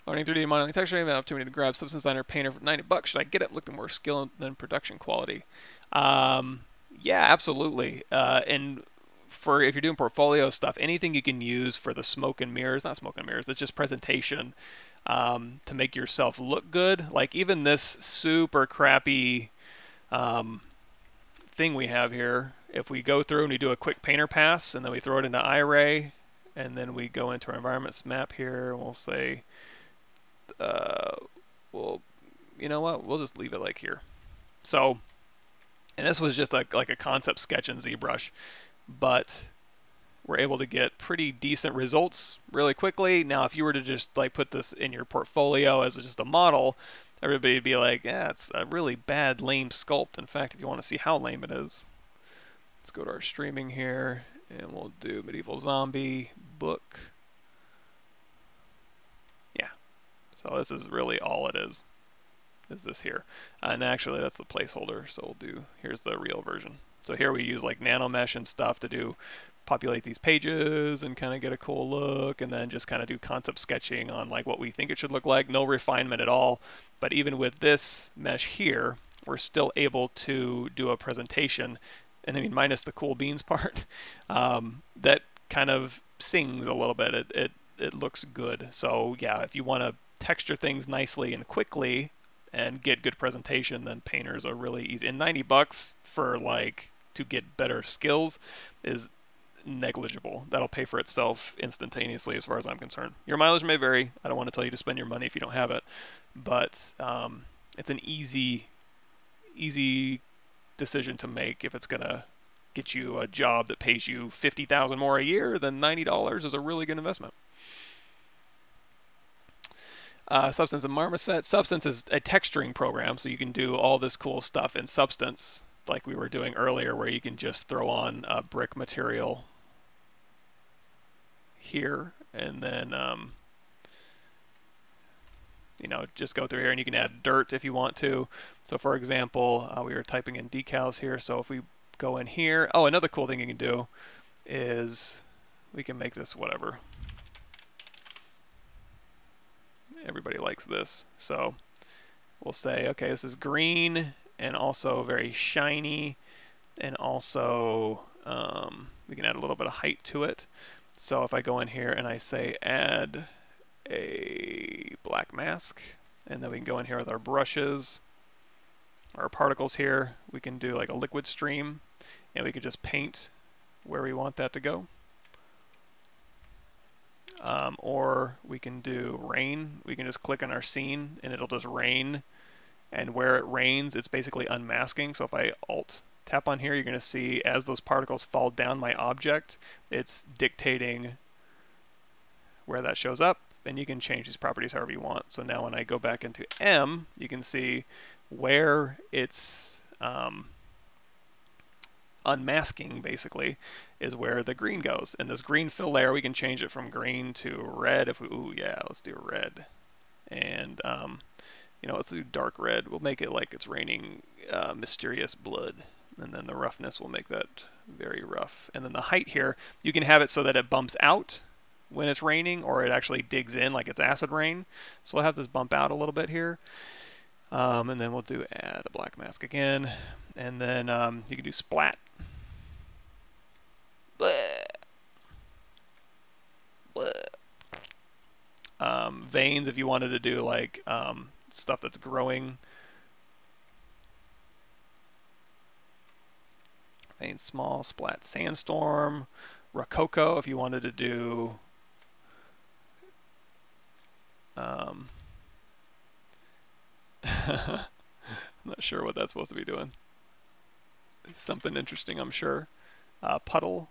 Learning 3D modeling texture, I have an opportunity to grab Substance Designer Painter for $90. Should I get it? Looking more skill than production quality. Yeah, absolutely. And for if you're doing portfolio stuff, anything you can use for the smoke and mirrors, not smoke and mirrors, it's just presentation to make yourself look good. Like even this super crappy thing we have here, if we go through and we do a quick painter pass and then we throw it into iRay and then we go into our environments map here and we'll say, well, you know what? We'll just leave it like here. So, and this was just like a concept sketch in ZBrush, but we're able to get pretty decent results really quickly. Now, if you were to just like put this in your portfolio as just a model, everybody would be like, yeah, it's a really bad, lame sculpt. In fact, if you want to see how lame it is, let's go to our streaming here and we'll do Medieval Zombie book. Yeah. So this is really all it is this here. And actually that's the placeholder, so we'll do, here's the real version. So here we use like nanomesh and stuff to do populate these pages and kind of get a cool look, and then just kind of do concept sketching on like what we think it should look like. No refinement at all. But even with this mesh here, we're still able to do a presentation, and I mean minus the cool beans part, that kind of sings a little bit. It looks good. So yeah, if you want to texture things nicely and quickly and get good presentation, then painters are really easy. And $90 for like to get better skills is negligible. That'll pay for itself instantaneously as far as I'm concerned. Your mileage may vary. I don't want to tell you to spend your money if you don't have it, but it's an easy decision to make. If it's gonna get you a job that pays you $50,000 more a year, then $90 is a really good investment. Substance and Marmoset. Substance is a texturing program, so you can do all this cool stuff in Substance, like we were doing earlier, where you can just throw on a brick material here, and then you know, just go through here, and you can add dirt if you want to. So for example, we were typing in decals here, so if we go in here, oh, another cool thing you can do is we can make this whatever. Everybody likes this, so we'll say, okay, this is green and also very shiny, and also we can add a little bit of height to it. So if I go in here and I say add a black mask, and then we can go in here with our brushes, our particles here, we can do like a liquid stream, and we can just paint where we want that to go. Or we can do rain. We can just click on our scene and it'll just rain, and where it rains it's basically unmasking. So if I alt tap on here, you're going to see as those particles fall down my object, it's dictating where that shows up, and you can change these properties however you want. So now when I go back into M, you can see where it's unmasking basically is where the green goes. And this green fill layer, we can change it from green to red if we, ooh yeah, let's do red. And you know, let's do dark red. We'll make it like it's raining mysterious blood, and then the roughness will make that very rough. And then the height here, you can have it so that it bumps out when it's raining, or it actually digs in like it's acid rain. So we'll have this bump out a little bit here. And then we'll do add a black mask again, and then you can do splat. Bleh. Bleh. veins if you wanted to do like stuff that's growing. Veins small, splat sandstorm, rococo if you wanted to do I'm not sure what that's supposed to be doing. Something interesting, I'm sure. Puddle,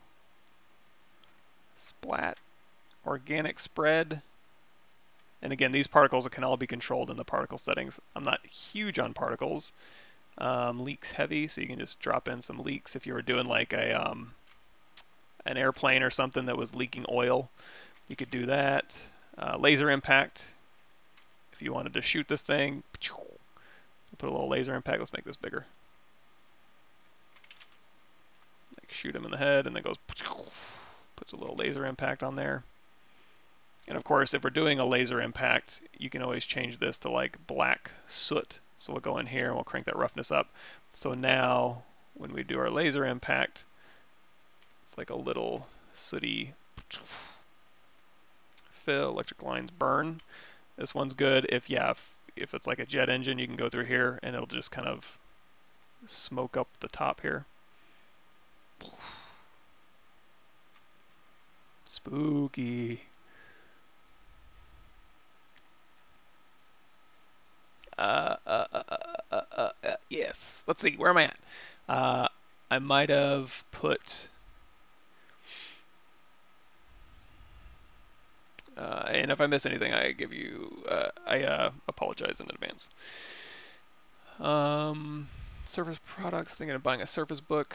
splat, organic spread. And again, these particles can all be controlled in the particle settings. I'm not huge on particles. Leaks heavy, so you can just drop in some leaks if you were doing like an airplane or something that was leaking oil. You could do that. Laser impact. If you wanted to shoot this thing, put a little laser impact. Let's make this bigger. Like shoot him in the head, and then goes puts a little laser impact on there. And of course, if we're doing a laser impact, you can always change this to like black soot. So we'll go in here and we'll crank that roughness up. So now when we do our laser impact, it's like a little sooty fill, electric lines burn. This one's good if it's like a jet engine, you can go through here and it'll just kind of smoke up the top here. Spooky. Yes. Let's see. Where am I at? I might have put. And if I miss anything, I give you. I apologize in advance. Surface products. Thinking of buying a Surface book.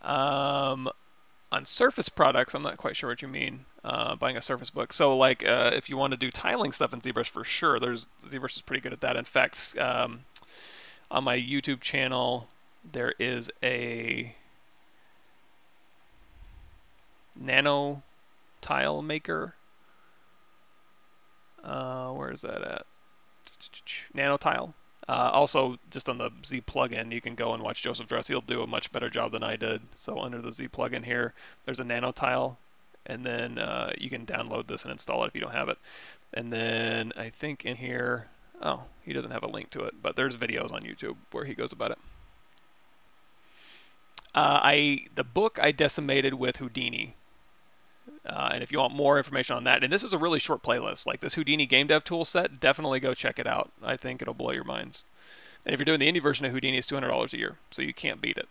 On Surface products, I'm not quite sure what you mean. Buying a Surface book. So like if you want to do tiling stuff in ZBrush, for sure, ZBrush is pretty good at that. In fact, on my YouTube channel, there is a nano tile maker. Where is that at? Nano tile. Also, just on the Z plugin, you can go and watch Joseph Dress. He'll do a much better job than I did. So under the Z plugin here, there's a nano tile, and then you can download this and install it if you don't have it. And then I think in here, oh, he doesn't have a link to it, but there's videos on YouTube where he goes about it. The book I decimated with Houdini. And if you want more information on that, and this is a really short playlist, like this Houdini game dev tool set, definitely go check it out. I think it'll blow your minds. And if you're doing the indie version of Houdini, it's $200 a year, so you can't beat it.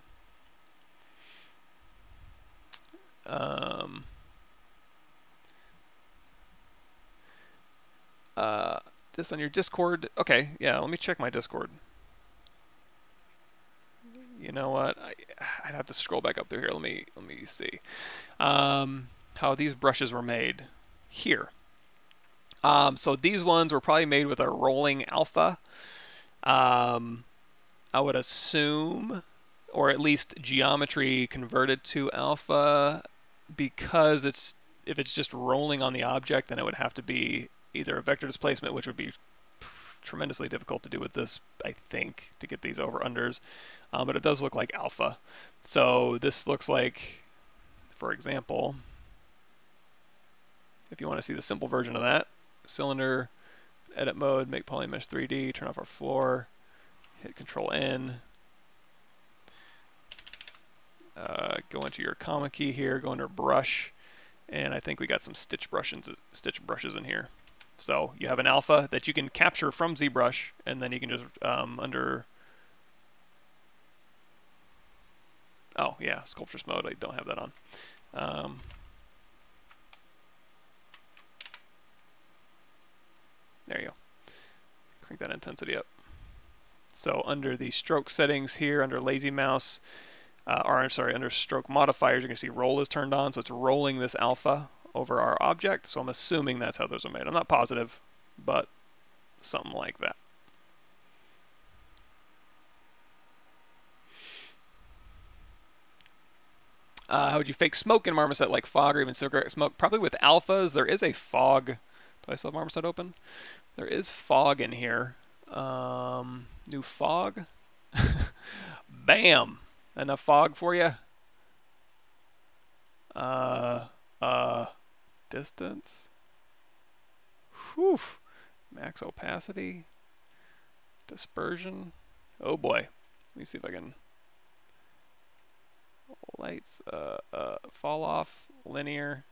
This on your Discord. Okay, yeah, let me check my Discord. You know what? I'd have to scroll back up through here. Let me see. How these brushes were made here. So these ones were probably made with a rolling alpha. I would assume, or at least geometry converted to alpha, because if it's just rolling on the object, then it would have to be either a vector displacement, which would be tremendously difficult to do with this, I think, to get these over-unders. But it does look like alpha. So this looks like, for example, if you want to see the simple version of that, cylinder, edit mode, make polymesh 3D, turn off our floor, hit Control N, go into your comma key here, go under brush, and I think we got some stitch brushes in here. So you have an alpha that you can capture from ZBrush, and then you can just under, oh yeah, Sculptress mode, I don't have that on. There you go. Crank that intensity up. So under the stroke settings here, under lazy mouse, under stroke modifiers, you're going to see roll is turned on, so it's rolling this alpha over our object. So I'm assuming that's how those are made. I'm not positive, but something like that. How would you fake smoke in Marmoset, like fog or even cigarette smoke? Probably with alphas. There is a fog. Do I still have Marmoset open? There is fog in here. New fog. Bam! Enough fog for you? Distance? Whew. Max opacity. Dispersion. Oh boy. Let me see if I can... Lights, fall off, linear.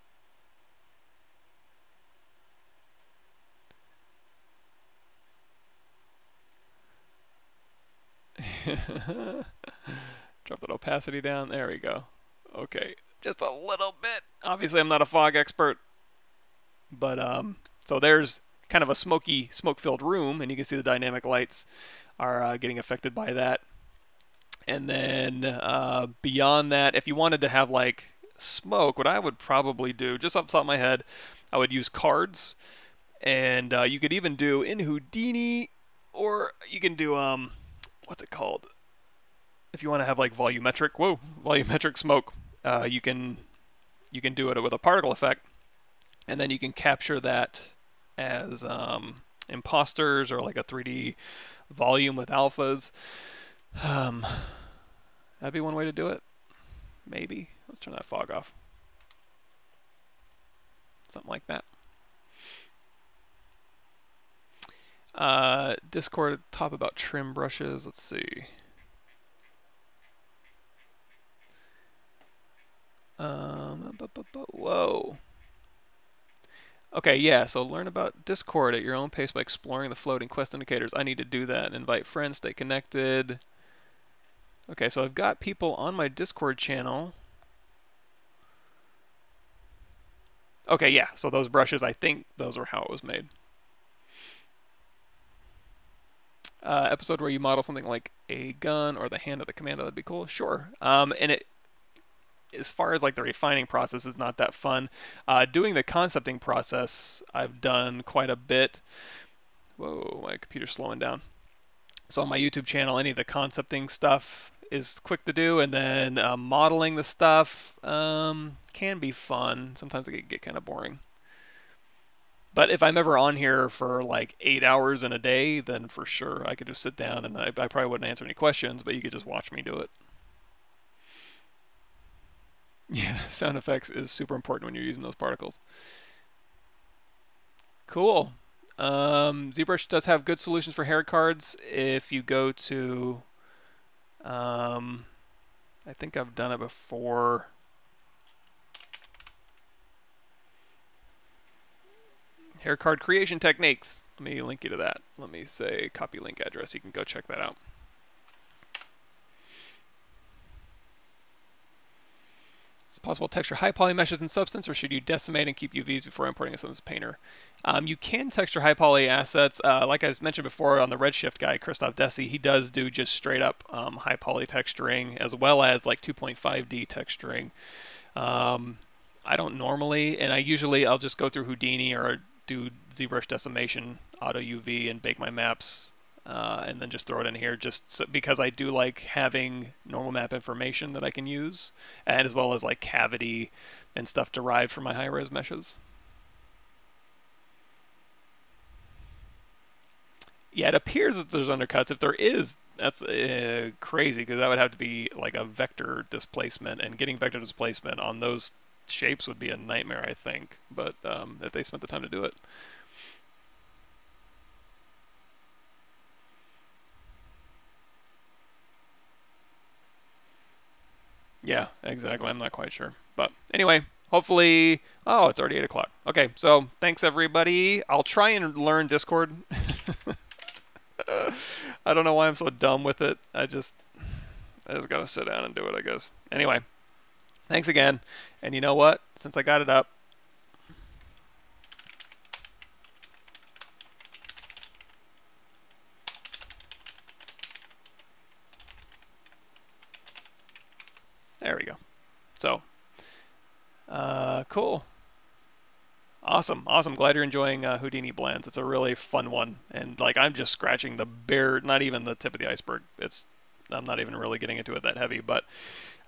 Drop that opacity down. There we go. Okay, just a little bit. Obviously, I'm not a fog expert, but so there's kind of a smoky, smoke-filled room, and you can see the dynamic lights are getting affected by that. And then beyond that, if you wanted to have like smoke, what I would probably do, just off the top of my head, I would use cards, and you could even do in Houdini, or you can do what's it called? If you want to have like volumetric smoke, you can do it with a particle effect, and then you can capture that as imposters or like a 3D volume with alphas. That'd be one way to do it. Maybe. Let's turn that fog off. Something like that. Discord at the top about trim brushes. Let's see. Whoa. Okay, yeah, so learn about Discord at your own pace by exploring the floating quest indicators. I need to do that. Invite friends, stay connected. Okay, so I've got people on my Discord channel. Okay, yeah, so those brushes, I think those are how it was made. Episode where you model something like a gun or the hand of the commander, that'd be cool. Sure. And it, as far as like the refining process, is not that fun. Doing the concepting process, I've done quite a bit. Whoa, my computer's slowing down. So on my YouTube channel, any of the concepting stuff is quick to do, and then modeling the stuff can be fun. Sometimes it can get kind of boring. But if I'm ever on here for like 8 hours in a day, then for sure I could just sit down, and I probably wouldn't answer any questions, but you could just watch me do it. Yeah, sound effects is super important when you're using those particles. Cool. ZBrush does have good solutions for hair cards. If you go to, I think I've done it before. Hair card creation techniques. Let me link you to that. Let me say copy link address. You can go check that out. It's possible to texture high poly meshes in Substance, or should you decimate and keep UVs before importing a Substance Painter? You can texture high poly assets. Like I mentioned before on the Redshift guy, Christoph Desi, he does do just straight up high poly texturing, as well as like 2.5D texturing. I don't normally, and I'll just go through Houdini or do ZBrush decimation, auto UV, and bake my maps, and then just throw it in here, just so, because I do like having normal map information that I can use, and as well as like cavity and stuff derived from my high-res meshes. Yeah, it appears that there's undercuts. If there is, that's crazy, because that would have to be like a vector displacement, and getting vector displacement on those shapes would be a nightmare, I think, but if they spent the time to do it. Yeah, exactly. I'm not quite sure. But anyway, hopefully... Oh, it's already 8 o'clock. Okay, so thanks, everybody. I'll try and learn Discord. I don't know why I'm so dumb with it. I just gotta sit down and do it, I guess. Anyway, thanks again. And you know what? Since I got it up, there we go. So, cool. Awesome, awesome. Glad you're enjoying Houdini Blends. It's a really fun one, and like I'm just scratching the bare, not even the tip of the iceberg. I'm not even really getting into it that heavy, but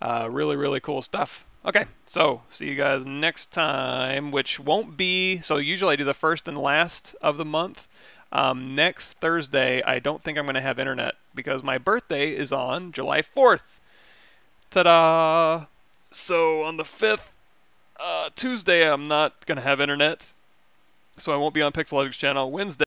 really, really cool stuff. Okay, so see you guys next time, which won't be, so usually I do the first and last of the month. Next Thursday, I don't think I'm going to have internet because my birthday is on July 4th. Ta-da! So on the 5th, Tuesday, I'm not going to have internet. so I won't be on Pixelogic's channel Wednesday.